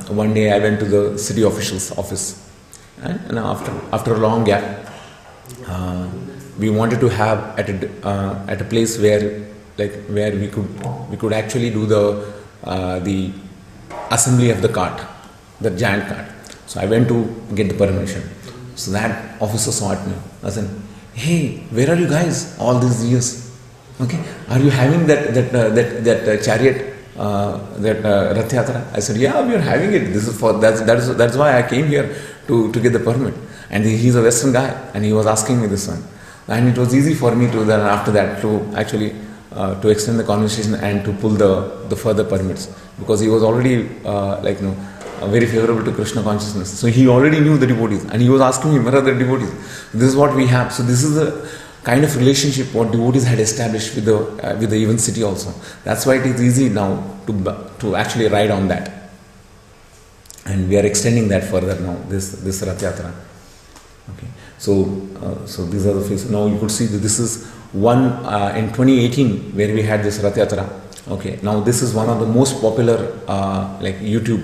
One day I went to the city official's office, and after a long gap, we wanted to have at a place where we could actually do the assembly of the cart, the giant cart. So I went to get the permission. So that officer saw at me. I said, "Hey, where are you guys all these years? Okay, are you having that chariot?" Rath Yatra? I said, "Yeah, we are having it. This is that's why I came here to get the permit." And he's a Western guy, and he was asking me this one, and it was easy for me to then after that to actually to extend the conversation and to pull the further permits, because he was already very favorable to Krishna consciousness. So he already knew the devotees, and he was asking me, "Where are the devotees?" This is what we have. So this is the kind of relationship what devotees had established with the even city also. That's why it is easy now to actually ride on that, and we are extending that further now. This Rath Yatra. Okay, so these are the phases. Now you could see that this is one in 2018 where we had this Rath Yatra. Okay, now this is one of the most popular YouTube.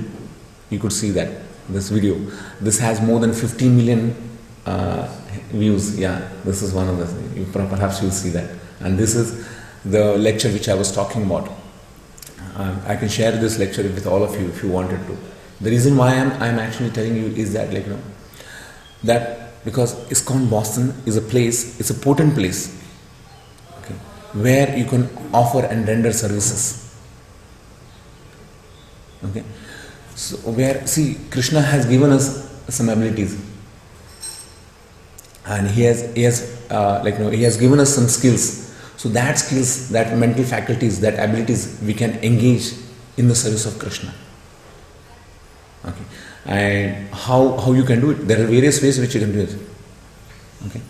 You could see that this video. This has more than 50 million views. Yeah, this is one of the. Perhaps you'll see that. And this is the lecture which I was talking about. I can share this lecture with all of you if you wanted to. The reason why I'm actually telling you is that that because ISKCON Boston is a place. It's a potent place. Okay, where you can offer and render services. Okay, so Krishna has given us some abilities. And he has given us some skills. So that skills, that mental faculties, that abilities, we can engage in the service of Krishna. Okay, and how you can do it? There are various ways which you can do it. Okay,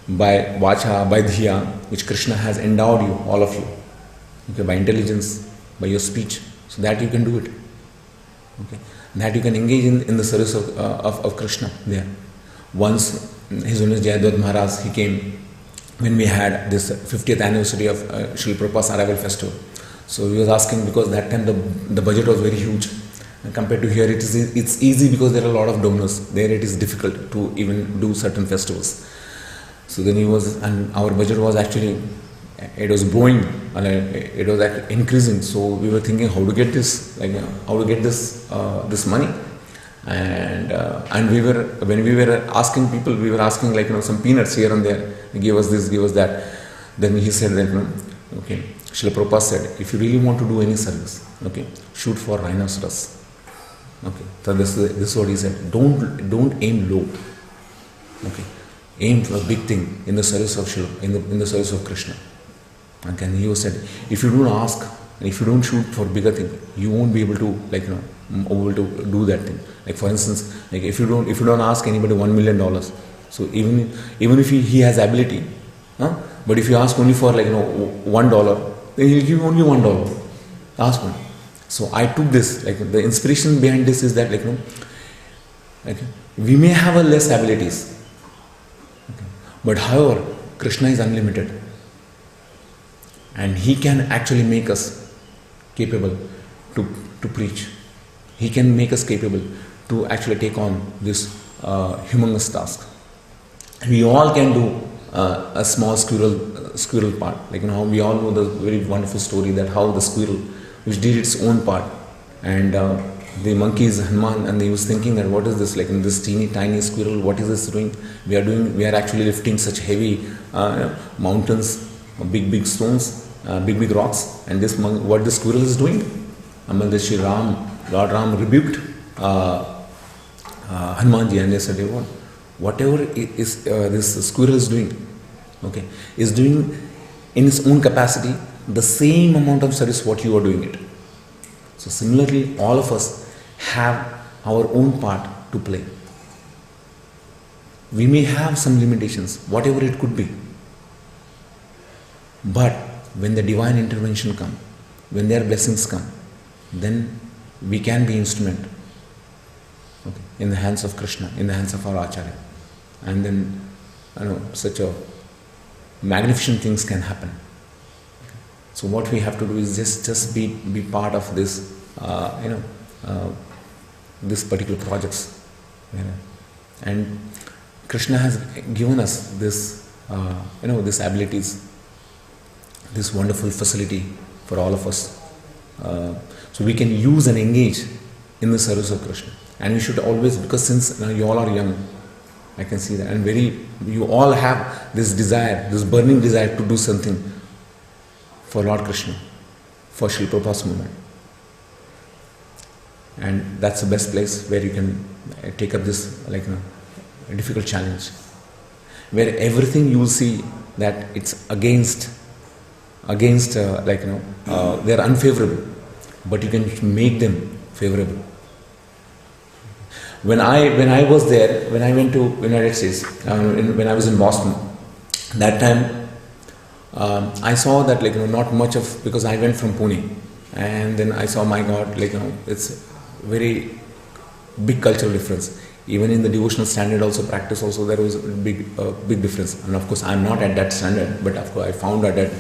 by vacha, by dhiya, which Krishna has endowed you, all of you. Okay, by intelligence, by your speech, so that you can do it. Okay, that you can engage in the service of Krishna there. Once His Holiness Jayadvat Maharaj, he came when we had this 50th anniversary of Srila Prabhupada's arrival festival. So he was asking, because that time the budget was very huge. And compared to here, it's easy because there are a lot of donors. There it is difficult to even do certain festivals. So then and our budget was actually, it was growing and it was increasing. So we were thinking how to get this, how to get this money. And when we were asking people, we were asking some peanuts here and there. Give us this, give us that. Then he said that, okay, Srila Prabhupada said, if you really want to do any service, okay, shoot for rhinoceros. Okay, so this is what he said. Don't aim low. Okay, aim for a big thing in the service of Srila, in the service of Krishna. Okay, and he said, if you don't ask, and if you don't shoot for bigger thing, you won't be able to able to do that thing. Like for instance, if you don't ask anybody $1 million, so even if he has ability, but if you ask only for $1, then he'll give only $1. Ask one. So I took this, the inspiration behind this is that we may have a less abilities, okay, but however Krishna is unlimited, and he can actually make us capable to preach. He can make us capable to actually take on this humongous task. We all can do a small squirrel part. We all know the very wonderful story that how the squirrel, which did its own part, and the monkey is Hanuman, and he was thinking that what is this, this teeny tiny squirrel, what is this doing? We are actually lifting such heavy mountains, big stones, big rocks, and what the squirrel is doing? And then Lord Ram rebuked Hanumanji, and they said, whatever this squirrel is doing, okay, is doing in its own capacity the same amount of service what you are doing it. So similarly, all of us have our own part to play. We may have some limitations, whatever it could be. But when the divine intervention comes, when their blessings come, then we can be instrument, okay, in the hands of Krishna, in the hands of our Acharya. And then, such a magnificent things can happen. So what we have to do is just be part of this, this particular projects. And Krishna has given us this, these abilities, this wonderful facility for all of us. So we can use and engage in the service of Krishna. And we should always, because since you all are young, I can see that, and you all have this desire, this burning desire to do something for Lord Krishna, for Srila Prabhupada's movement. And that's the best place where you can take up this, a difficult challenge, where everything you will see that it's against, they're unfavorable, but you can make them favorable. When I was there, when I went to United States, when I was in Boston, that time I saw that not much of, because I went from Pune, and then I saw, my God, it's very big cultural difference. Even in the devotional standard also, practice also, there was a big difference. And of course, I'm not at that standard, but of course I found out that,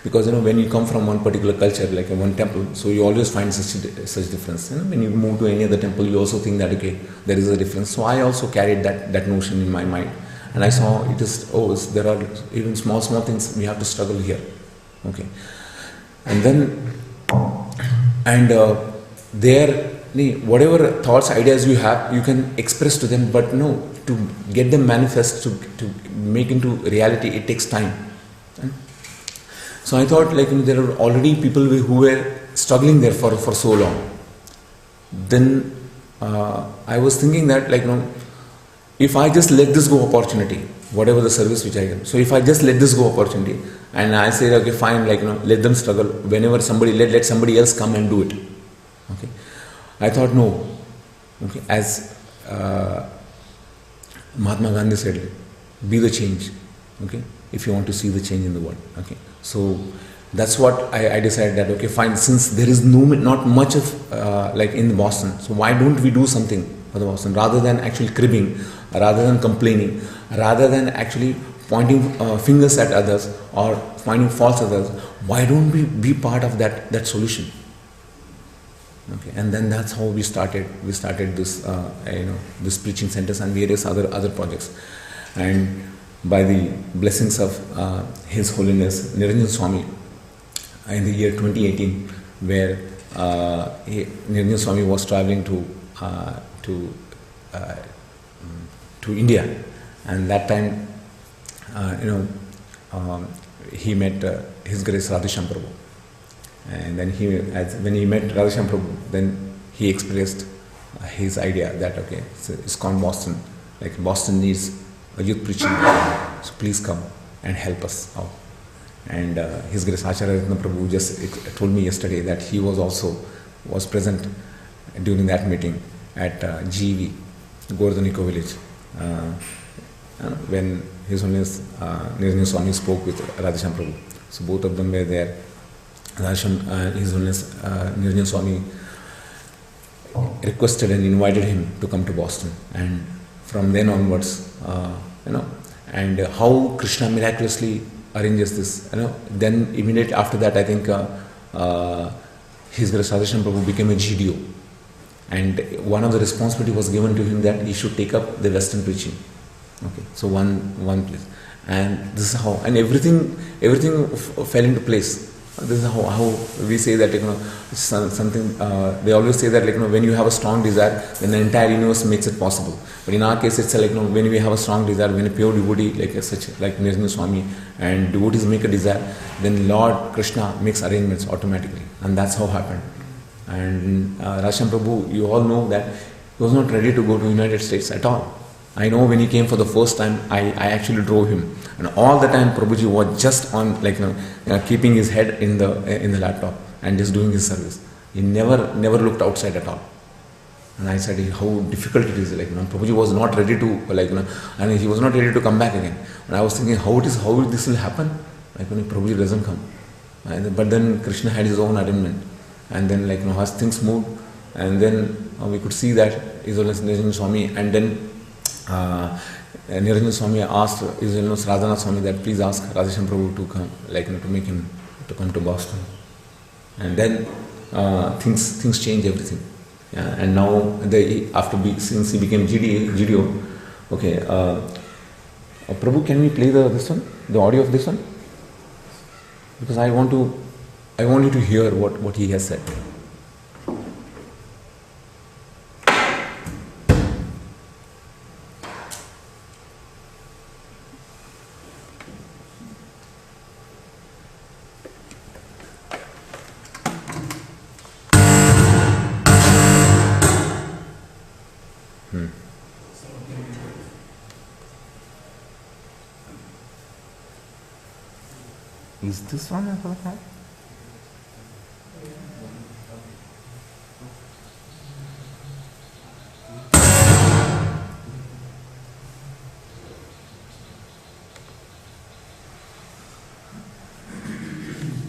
because when you come from one particular culture, like one temple, so you always find such difference. When you move to any other temple, you also think that, okay, there is a difference. So I also carried that notion in my mind, and I saw there are even small things we have to struggle here, okay. And then, there, whatever thoughts, ideas you have, you can express to them, but no, to get them manifest, to make into reality, it takes time. So I thought, there are already people who were struggling there for so long. Then I was thinking that, if I just let this go opportunity, whatever the service which I get, so if I just let this go opportunity, and I say, okay, fine, let them struggle. Whenever let somebody else come and do it. Okay, I thought, no. Okay, as Mahatma Gandhi said, be the change. Okay, if you want to see the change in the world. Okay. So that's what I decided that, okay, fine, since there is not much of in Boston, so why don't we do something for the Boston, rather than actually cribbing, rather than complaining, rather than actually pointing fingers at others or finding faults at others. Why don't we be part of that solution? Okay, and then that's how we started. We started this, this preaching centers and various other projects. And by the blessings of His Holiness Niranjan Swami, in the year 2018, where Niranjan Swami was traveling to India, and that time, he met His Grace Radheshyam Prabhu. And then when he met Radheshyam Prabhu, then he expressed his idea that, okay, so ISKCON Boston, like Boston needs a youth preaching, so please come and help us out. And His Grace Acharya Ratna Prabhu just told me yesterday that he was present during that meeting at GV, Govardhan Eco Village, when His Holiness Niranjan Swami spoke with Radheshyam Prabhu. So both of them were there. His Holiness Niranjan Swami requested and invited him to come to Boston, and from then onwards, and how Krishna miraculously arranges this, then immediately after that, I think His Grace Radheshyam Prabhu became a GDO, and one of the responsibility was given to him that he should take up the Western preaching. Okay, so one place, and this is how, and everything fell into place. This is how we say that, something, they always say that, when you have a strong desire, then the entire universe makes it possible. But in our case, it's like, when we have a strong desire, when a pure devotee, like Niranjan Swami, and devotees make a desire, then Lord Krishna makes arrangements automatically. And that's how it happened. And Radheshyam Prabhu, you all know that he was not ready to go to United States at all. I know when he came for the first time, I actually drove him, and all the time Prabhuji was just on, keeping his head in the laptop and just doing his service. He never looked outside at all. And I said how difficult it is. Prabhuji was not ready to and he was not ready to come back again. And I was thinking how this will happen, when Prabhuji doesn't come. But then Krishna had his own arrangement, and then as things moved, and then we could see that His Holiness Niranjan Swami, and then Niranjan Swami asked His Holiness Radhanath Swami that please ask Radheshyam Prabhu to come, to make him to come to Boston. And then things changed everything. Yeah, and now since he became GDO, okay. Prabhu, can we play the audio of this one? Because I want you to hear what he has said. Is this one I thought had?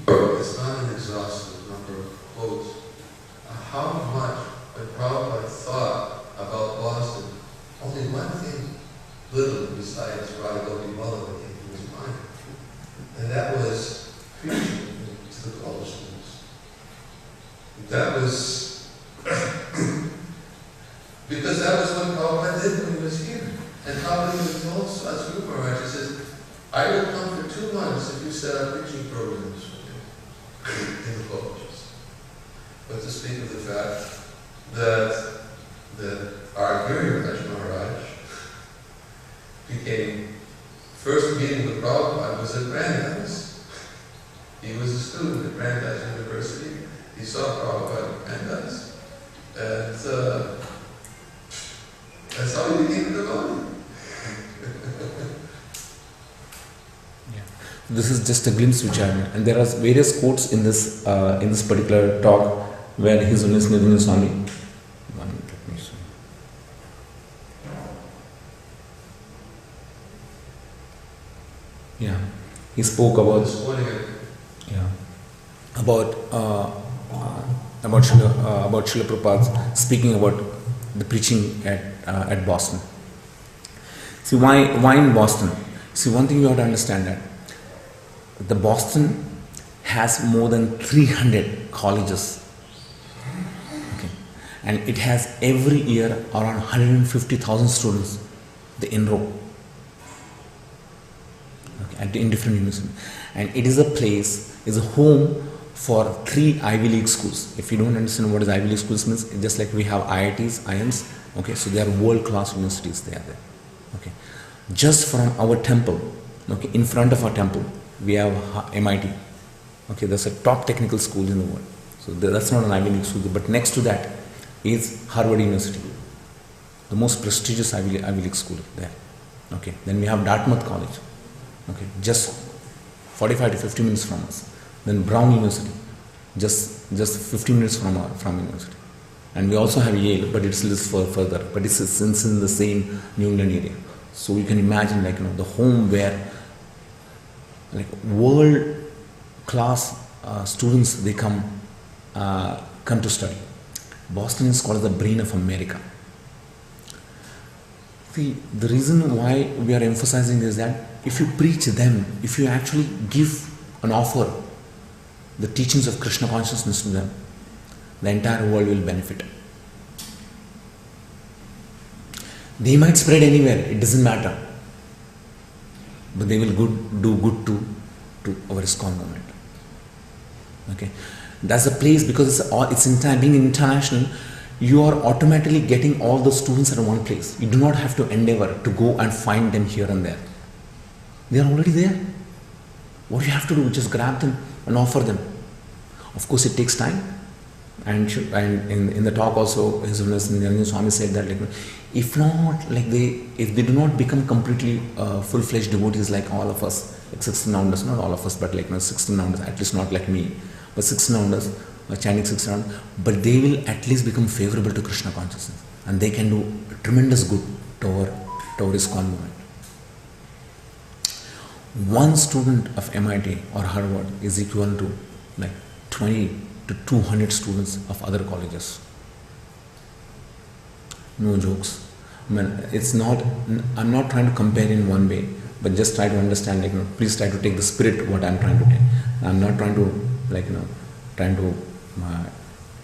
It's not an exhaustive number of quotes. How much Prabhupada thought about Boston, only one thing little besides 𝐂𝐻𝐌𝐌𝐔𝐍𝐈𝐓 came to his mind. And that was preaching to the college students. That was because that was what Prabhupada did when he was here. And Prabhupada told Sri Maharaj, he says, I will come for 2 months if you set up preaching programs in the colleges. But to speak of the fact that our Guru Maharaj became first meeting with Prabhupada was at Brandeis. He was a student at Brandeis University. He saw Prabhupada at Brandeis. And that's how he became a devotee. This is just a glimpse which I made. And there are various quotes in this particular talk where His Holiness Niranjan Swami. Yeah, he spoke about Srila Prabhupada speaking about the preaching at Boston. See, why in Boston? See, one thing you have to understand that the Boston has more than 300 colleges. Okay. And it has every year around 150,000 students they enroll. Okay, in different universities. And it is a place, is a home for 3 Ivy League schools. If you don't understand what is Ivy League schools means, it's just like we have IITs, IIMs, okay, so they are world-class universities, they are there. Okay. Just from our temple, okay, in front of our temple, we have MIT. Okay, that's a top technical school in the world. So that's not an Ivy League school, but next to that is Harvard University, the most prestigious Ivy League school there. Okay, then we have Dartmouth College. Okay, just 45 to 50 minutes from us. Then Brown University, just 50 minutes from university. And we also have Yale, but it's a little further, but it's in the same New England area. So you can imagine, like, the home where like world class students, they come to study. Boston is called the brain of America. See, the reason why we are emphasizing is that if you preach them, if you actually give an offer the teachings of Krishna consciousness to them, the entire world will benefit. They might spread anywhere, it doesn't matter, but they will do good to our ISKCON movement. Okay, that's the place, because it's being international. You are automatically getting all the students at one place. You do not have to endeavor to go and find them here and there. They are already there. What you have to do, just grab them and offer them. Of course, it takes time. And in the talk also, His Holiness Nityananda Swami said that, like, if they do not become completely full-fledged devotees like all of us, like 16 rounders, not all of us, but like 16 rounders, at least not like me, but 16 rounders, chanting 16 rounders, but they will at least become favorable to Krishna consciousness, and they can do tremendous good to our ISKCON movement. One student of MIT or Harvard is equal to like 20 to 200 students of other colleges. No jokes. I mean, I'm not trying to compare in one way, but just try to understand, like, please try to take the spirit what I'm trying to take. I'm not trying to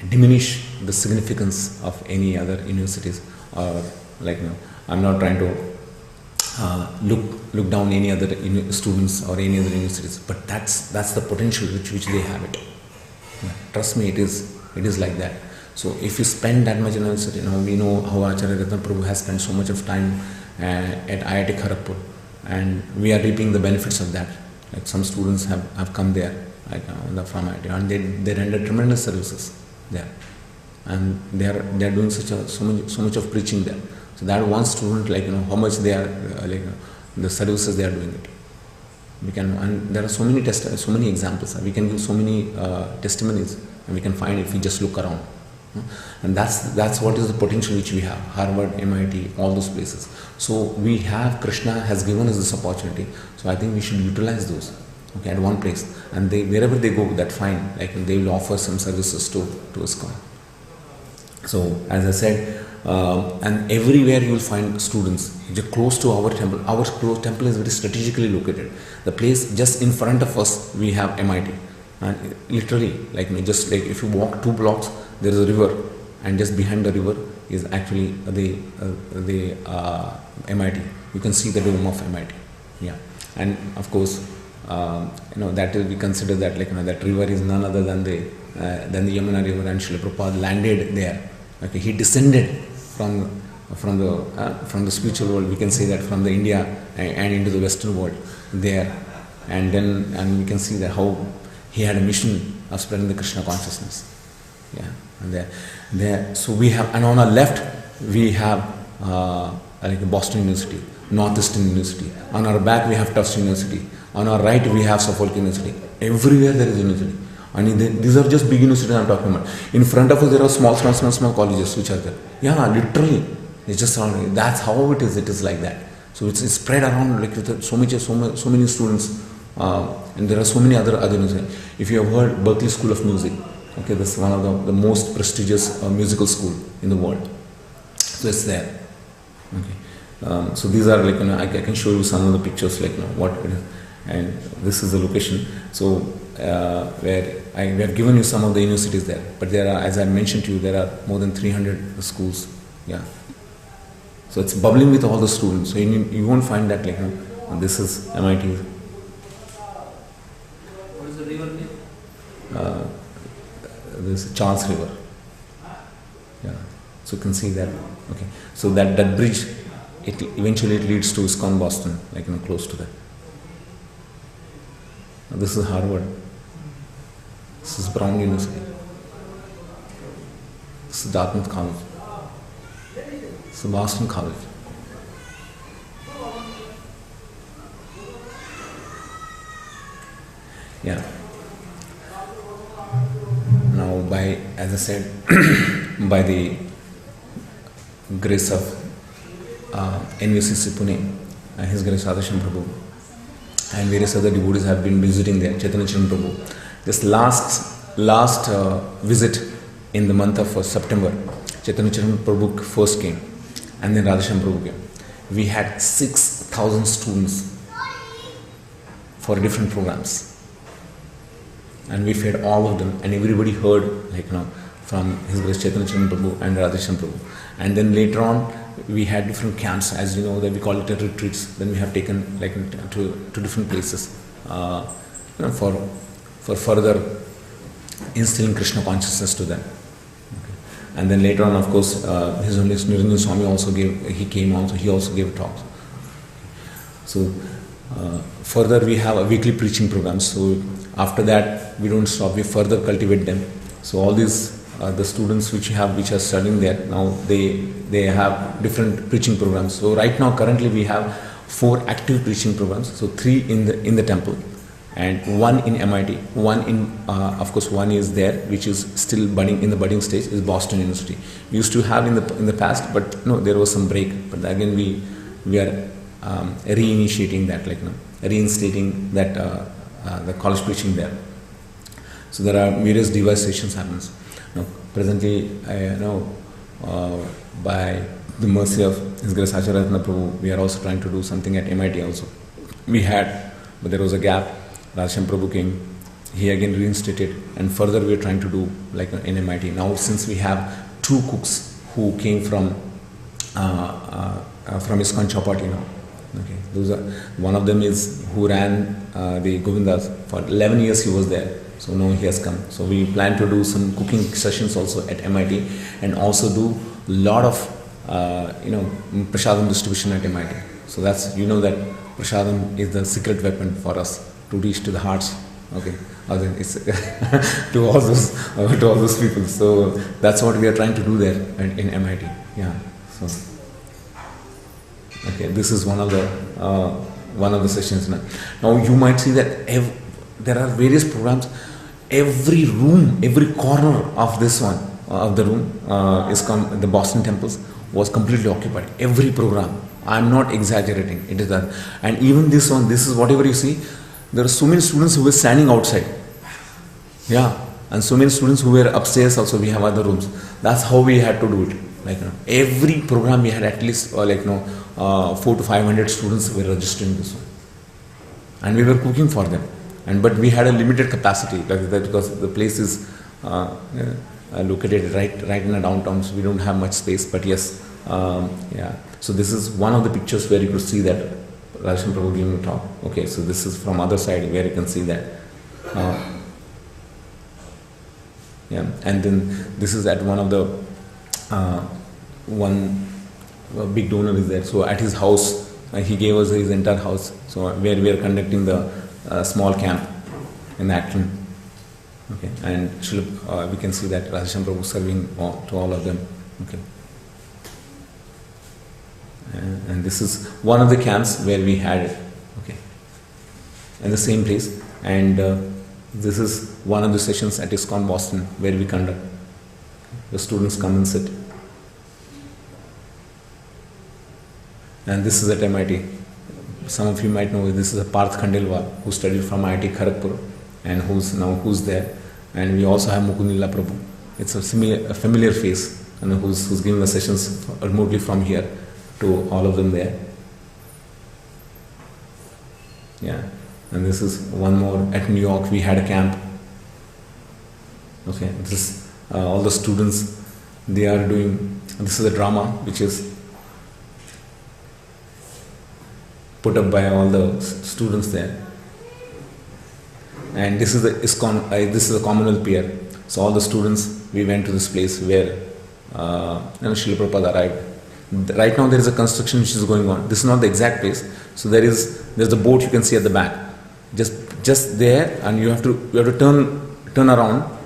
diminish the significance of any other universities, or I'm not trying to look down any other students or any other universities, but that's the potential which they have it. Yeah, trust me, it is like that. So if you spend that much university, we know how Acharya Ratna Prabhu has spent so much of time at IIT Kharagpur, and we are reaping the benefits of that. Like, some students have come there, from IIT, and they render tremendous services there, and they are doing so much of preaching there. So that one student, how much they are the services they are doing it. And there are so many examples. We can give so many testimonies, and we can find if we just look around. And that's what is the potential which we have. Harvard, MIT, all those places. So Krishna has given us this opportunity. So I think we should utilize those. Okay, at one place, and wherever they go, that's fine. They will offer some services to ISKCON. So as I said, and everywhere you will find students. Just close to our temple. Our temple is very strategically located. The place just in front of us, we have MIT, and literally, just if you walk 2 blocks, there is a river, and just behind the river is actually the MIT. You can see the dome of MIT. Yeah, and of course, that we consider that that river is none other than the Yamuna river, and Srila Prabhupada landed there. Okay, he descended from the spiritual world. We can say that from the India and into the Western world there, and we can see that how he had a mission of spreading the Krishna consciousness. Yeah, and there. So we have, and on our left we have Boston University, Northeastern University. On our back we have Tufts University. On our right we have Suffolk University. Everywhere there is university. And these are just big universities I'm talking about. In front of us there are small colleges which are there. Yeah, literally. It's just around. That's how it is. It is like that. So it's spread around with so many students. And there are so many other universities. If you have heard Berkeley School of Music, okay, that's one of the most prestigious musical school in the world. So it's there. Okay. So these are like, I can show you some of the pictures, like what, and this is the location. So where we have given you some of the universities there, but there are, as I mentioned to you, there are more than 300 schools. Yeah. So it's bubbling with all the students. So you won't find that like, this is MIT. What is the river name? This is Charles River. Yeah. So you can see that. Okay. So that bridge, eventually it leads to ISKCON Boston, like close to that. Now this is Harvard. This is Brown University. This is Dartmouth College. This is Boston College. Yeah. Now, as I said, by the grace of NVCC Pune, His Grace Radhesham Prabhu, and various other devotees have been visiting there, Chaitanya Charan Prabhu. This last visit in the month of September, Chaitanya Charan Prabhu first came, and then Radhesham Prabhu came. We had 6,000 students for different programs. And we fed all of them, and everybody heard, from His Grace Chaitanya Charan Prabhu and Radhesham Prabhu. And then later on, we had different camps, as you know, that we call it retreats. Then we have taken to different places, for further instilling Krishna consciousness to them. Okay. And then later on, of course, His Holiness Niranjan Swami he also gave talks. So further, we have a weekly preaching program. So after that, we don't stop. We further cultivate them. So all these the students which are studying there now, they have different preaching programs. So right now, currently, we have 4 active preaching programs. So 3 in the temple, and 1 in MIT. One in of course, one is there, which is still in the budding stage, is Boston University. We used to have in the past, but no, there was some break. But again, we are reinitiating that, reinstating that the college preaching there. So there are various device sessions happens. Now, presently, by the mercy of His Grace Acharya Ratna Prabhu, we are also trying to do something at MIT also. We had, but there was a gap. Radhesham Prabhu came, he again reinstated, and further we are trying to do in MIT. Now, since we have 2 cooks who came from ISKCON Chowpatty now. Okay, those are, one of them is who ran the Govindas for 11 years. He was there, so now he has come. So we plan to do some cooking sessions also at MIT, and also do a lot of prasadam distribution at MIT. So that's, that prasadam is the secret weapon for us to reach to the hearts. Okay, it's to all those people. So that's what we are trying to do there in MIT. Yeah. So. Okay, this is one of the sessions now. Now you might see that there are various programs. Every room, every corner of this one of the room the Boston temples was completely occupied. Every program. I am not exaggerating. It is that. And even this one, this is whatever you see. There are so many students who were standing outside. Yeah, and so many students who were upstairs also. We have other rooms. That's how we had to do it. Every program we had at least 400 to 500 students were registering this one, and we were cooking for them. But we had a limited capacity because the place is located right in the downtown, so we don't have much space. But yes, yeah. So this is one of the pictures where you could see that Radhesham Prabhu giving a talk. Okay, so this is from other side where you can see that. Yeah, and then this is at one of the one big donor is there. So at his house, he gave us his entire house. So where we are conducting the small camp in Acton. Okay, and we can see that Radhesham Prabhu serving to all of them. Okay, and this is one of the camps where we had it. Okay, in the same place, and this is one of the sessions at ISKCON Boston where we conduct. The students come and sit. And this is at MIT. Some of you might know this is a Parth Khandelwal who studied from IIT Kharagpur and who's there. And we also have Mukundila Prabhu. It's a familiar face, and who's giving the sessions remotely from here. to all of them there. Yeah, and this is one more at New York. We had a camp. Okay, this all the students, they are doing. This is a drama which is put up by all the students there. And this is the ISKCON. This is the Commonwealth Pier. So all the students, we went to this place where Srila Prabhupada arrived. Right now there is a construction which is going on. This is not the exact place. So there's a boat you can see at the back, just there, and you have to turn around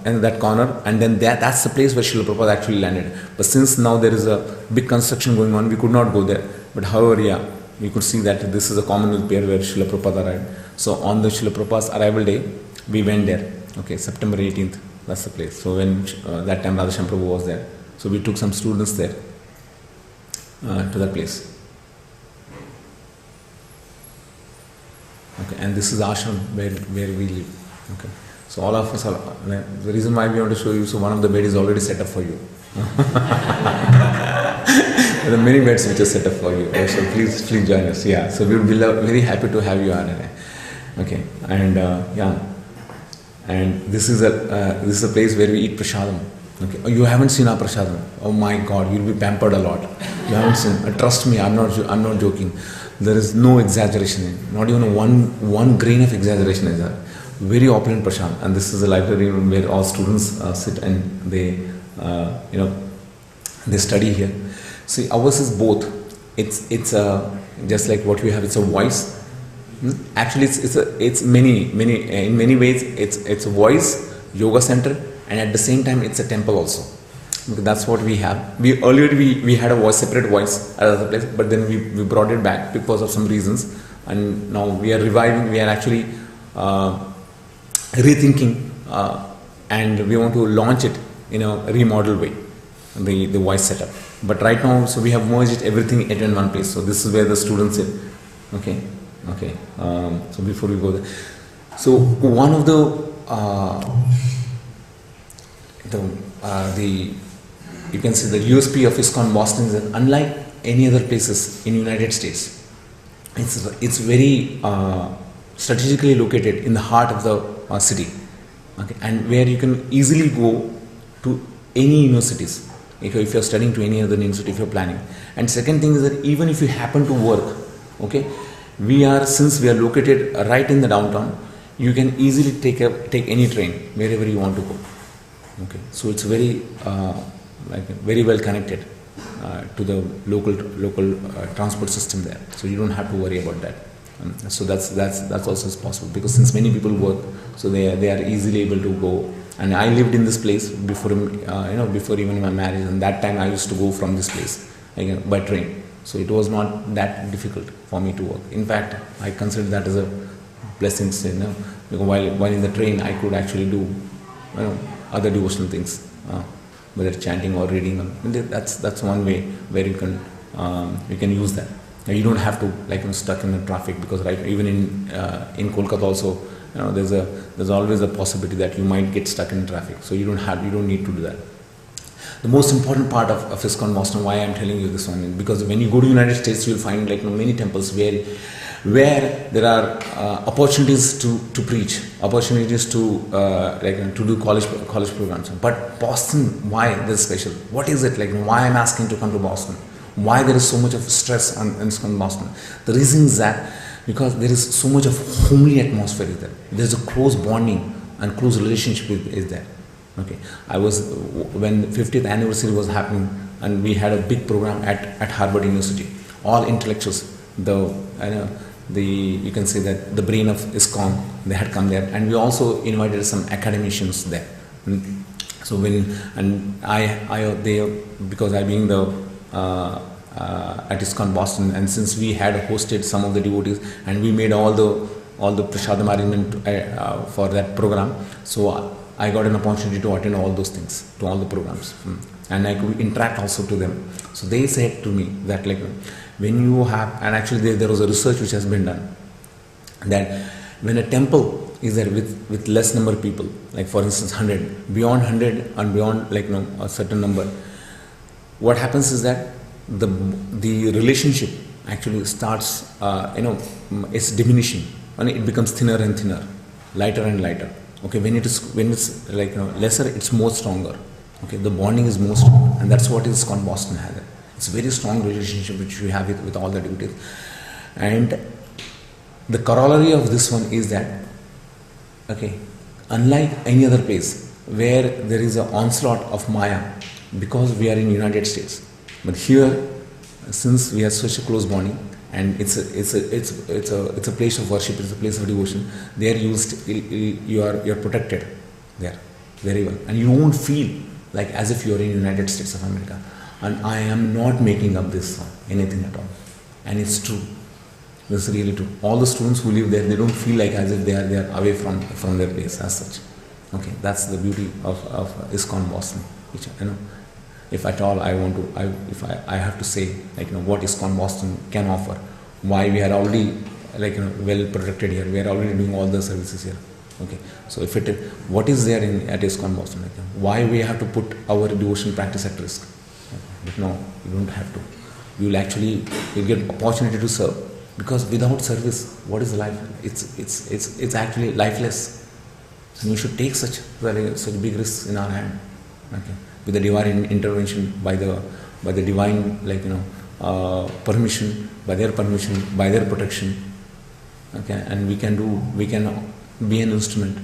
in that corner, and then that's the place where Srila Prabhupada actually landed. But since now there is a big construction going on, we could not go there. But however, yeah, you could see that this is a Commonwealth Pier where Srila Prabhupada arrived. So on the Srila Prabhupada's arrival day, we went there. Okay, September 18th, that's the place. So when that time Radhashyam Prabhu was there, so we took some students there to that place. Okay, and this is ashram where we live. Okay, so all of us are. The reason why we want to show you, so one of the bed is already set up for you. There are many beds which are set up for you. So please join us. Yeah, so we would be very happy to have you on. Okay, and yeah, and this is a place where we eat prasadam. Okay, oh, you haven't seen our prasadam. Oh my God, you'll be pampered a lot. You haven't seen. Trust me, I'm not joking. There is no exaggeration in it. Not even one grain of exaggeration is there. Very opulent prasadam. And this is a library room where all students sit and they they study here. See, ours is both. It's just like what we have. It's a voice. Actually, it's many in many ways. It's a voice yoga center, and at the same time, it's a temple also. That's what we have. Earlier we had a separate voice at other place, but then we brought it back because of some reasons, and now we are reviving. We are actually rethinking, and we want to launch it in a remodeled way, the voice setup. But right now, so we have merged everything in one place. So this is where the students sit. Okay. So before we go there, so one of the you can see the USP of ISKCON Boston is that unlike any other places in United States, it's very strategically located in the heart of the city, okay, and where you can easily go to any universities if you're studying to any other university if you're planning. And second thing is that even if you happen to work, okay, since we are located right in the downtown, you can easily take any train wherever you want to go. Okay, so it's very very well connected to the local transport system there. So you don't have to worry about that. So that's also possible because since many people work, so they are easily able to go. And I lived in this place before before even my marriage, and that time I used to go from this place by train. So it was not that difficult for me to work. In fact, I consider that as a blessing, because while in the train I could actually do other devotional things, whether chanting or reading. That's one way where you can use that. You don't have to stuck in the traffic, because even in Kolkata also, there's always a possibility that you might get stuck in traffic. So you don't need to do that. The most important part of ISKCON Boston, why I'm telling you this one, is because when you go to United States, you'll find many temples where there are opportunities to preach, opportunities to do college programs. But Boston, why this special? What is it like? Why I'm asking to come to Boston? Why there is so much of stress on ISKCON Boston? The reason is that because there is so much of homely atmosphere is there. There's a close bonding and close relationship is there. Okay, when the 50th anniversary was happening, and we had a big program at Harvard University. All intellectuals, you can say that the brain of ISKCON, they had come there, and we also invited some academicians there. So because I being at ISKCON Boston, and since we had hosted some of the devotees, and we made all the prasadam arrangement for that program, so I got an opportunity to attend all those things, to all the programs, and I could interact also to them. So they said to me that when you have, and actually there was a research which has been done, that when a temple is there with less number of people, like for instance 100, beyond 100 and beyond a certain number, what happens is that the relationship actually starts, it's diminishing, and it becomes thinner and thinner, lighter and lighter. Okay, when it's like lesser, it's more stronger. Okay, the bonding is more strong, and that's what ISKCON Boston has. It's a very strong relationship which we have with all the devotees. And the corollary of this one is that, okay, unlike any other place where there is an onslaught of Maya, because we are in United States, but here, since we have such a close bonding, and it's a place of worship, it's a place of devotion. There you are protected there very well, and you won't feel like as if you are in United States of America. And I am not making up this anything at all, and it's true. This is really true. All the students who live there, they don't feel like as if they are away from their place as such. Okay, that's the beauty of ISKCON Boston, which if at all I want to, if I have to say what ISKCON Boston can offer, why we are already well protected here, we are already doing all the services here. Okay, so what is there at ISKCON Boston? Why we have to put our devotion practice at risk? But no, you don't have to. You'll get opportunity to serve, because without service, what is life? It's actually lifeless. So we should take such big risks in our hand. Okay, with the divine intervention, by the divine permission, by their protection. Okay, and we can be an instrument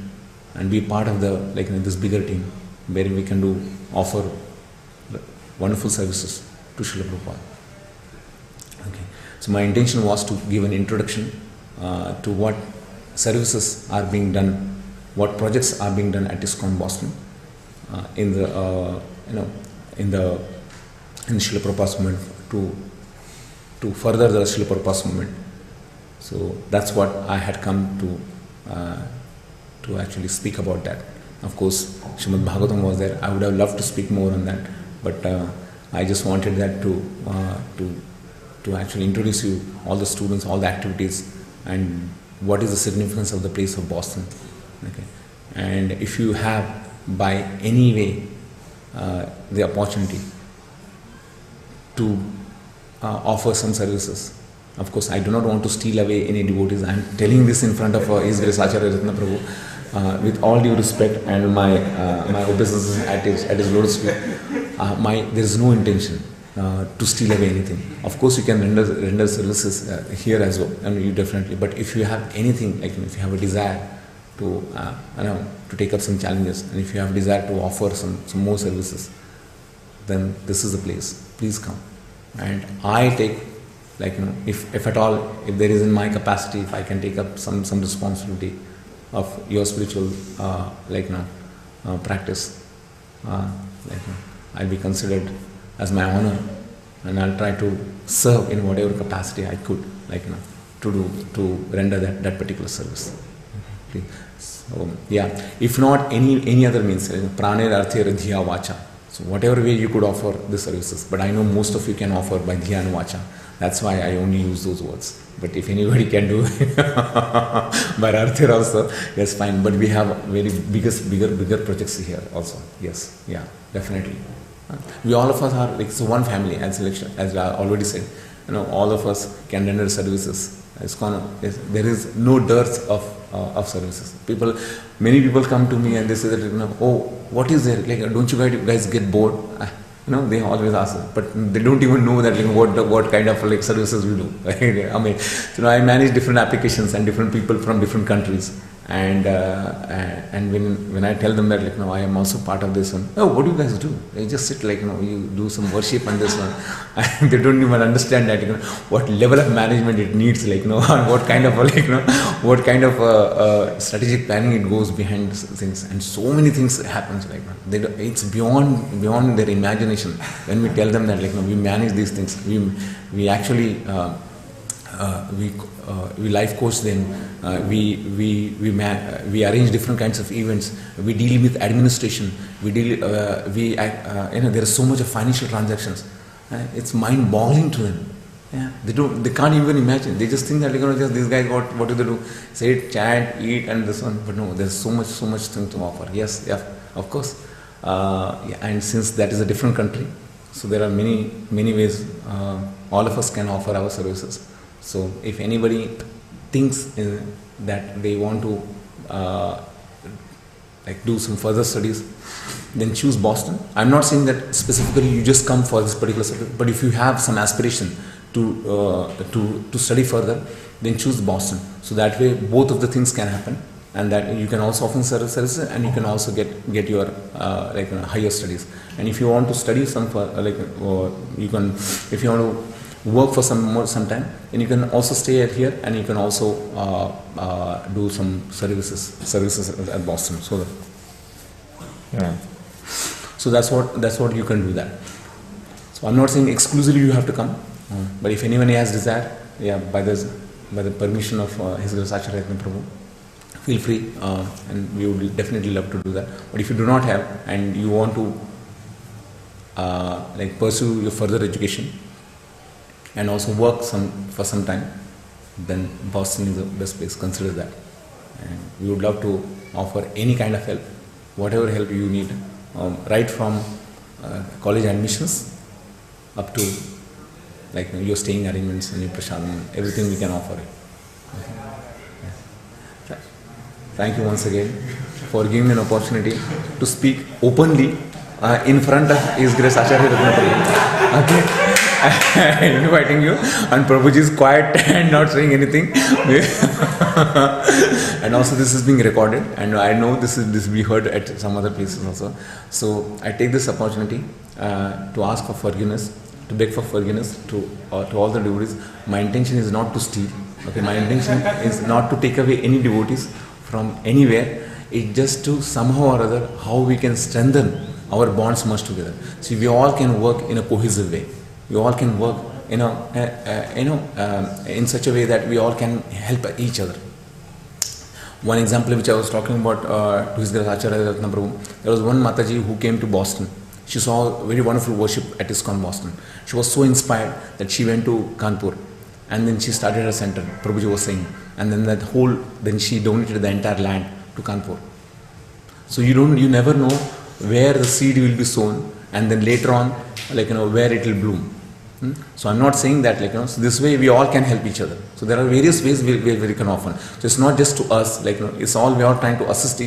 and be part of this bigger team where we can offer wonderful services to Srila Prabhupada. Okay, so my intention was to give an introduction to what services are being done, what projects are being done at ISKCON Boston in Srila Prabhupada's movement to further the Srila Prabhupada's movement. So that's what I had come to actually speak about that. Of course, Srimad Bhagavatam was there. I would have loved to speak more on that, but I just wanted that to actually introduce you all the students, all the activities, and what is the significance of the place of Boston. Okay, and if you have by any way the opportunity to offer some services. Of course, I do not want to steal away any devotees. I am telling this in front of His Grace Acharya Ratna Prabhu with all due respect and my obeisances at his lotus feet. There is no intention to steal away anything. Of course, you can render services here as well, and you definitely. But if you have anything, if you have a desire to take up some challenges, and if you have desire to offer some more services, then this is the place. Please come. And I take, if at all, if there is in my capacity, if I can take up some responsibility of your spiritual practice, I'll be considered as my honor, and I'll try to serve in whatever capacity I could, to render that particular service. Okay. So if not any other means, praner arthe dhiya vacha. So whatever way you could offer the services, but I know most of you can offer by dhiya and vacha. That's why I only use those words. But if anybody can do by arthe also, that's fine. But we have very bigger projects here also. Yes, definitely. We all of us are it's one family, as I already said. All of us can render services. There is no dearth of services. Many people come to me and they say that, what is there? Don't you guys get bored? They always ask, but they don't even know that what kind of services we do. I manage different applications and different people from different countries. And when I tell them that I am also part of this one, what do you guys do? You just sit you do some worship and this one. And they don't even understand that what level of management it needs, and what kind of strategic planning it goes behind things, and so many things happens it's beyond their imagination. When we tell them that we manage these things, we actually we life coach them, we arrange different kinds of events, we deal with administration, there is so much of financial transactions. It's mind boggling to them. They can't even imagine. They just think that just these guys what do they do? Sit, chat, eat, and this one. But no, there's so much thing to offer. Yes, of course. And since that is a different country, So there are many ways all of us can offer our services. So if anybody thinks that they want to do some further studies, then choose Boston. I'm not saying that specifically you just come for this particular subject, but if you have some aspiration to study further, then choose Boston. So that way both of the things can happen, and that you can also offer services, and you can also get your higher studies. And if you want to study some you can, if you want to work for some time, then you can also stay here, and you can also do some services at Boston. So so that's what you can do that. So I'm not saying exclusively you have to come, but if anyone has desire, by the permission of His Grace Acharya Prabhu, feel free, and we would definitely love to do that. But if you do not have, and you want to pursue your further education and also work for some time, then Boston is the best place. Consider that, and we would love to offer any kind of help, whatever help you need, right from college admissions up to your staying arrangements and your prasadam, everything we can offer. Okay. Thank you once again for giving me an opportunity to speak openly in front of His Grace Acharya Prabhu. Okay. Inviting you, and Prabhuji is quiet and not saying anything. And also this is being recorded, and I know this will be heard at some other places also. So I take this opportunity to ask for forgiveness, to beg for forgiveness to all the devotees. My intention is not to steal. Okay, my intention is not to take away any devotees from anywhere. It's just to somehow or other how we can strengthen our bonds much together. So we all can work in a cohesive way. We all can work, in such a way that we all can help each other. One example which I was talking about to His Grace Acharya Prabhu, there was one Mataji who came to Boston. She saw very wonderful worship at ISKCON Boston. She was so inspired that she went to Kanpur, and then she started her center, Prabhuji was saying, and then she donated the entire land to Kanpur. So you never know where the seed will be sown, and then later on, where it will bloom. So I'm not saying that, so this way we all can help each other. So there are various ways where we can offer. So it's not just to us, it's all we are trying to assist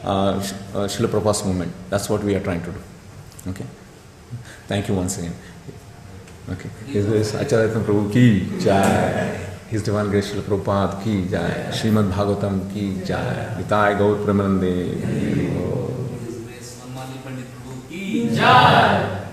Srila Prabhupada's movement. That's what we are trying to do. Okay. Thank you once again. Okay. His Grace Acharya Prabhu ki jai. His Divine Grace Srila Prabhupada ki jai. Srimad Bhagavatam ki jai. Nitai Gaur Premanande. His Grace Vanamali Pandit Prabhu ki jai.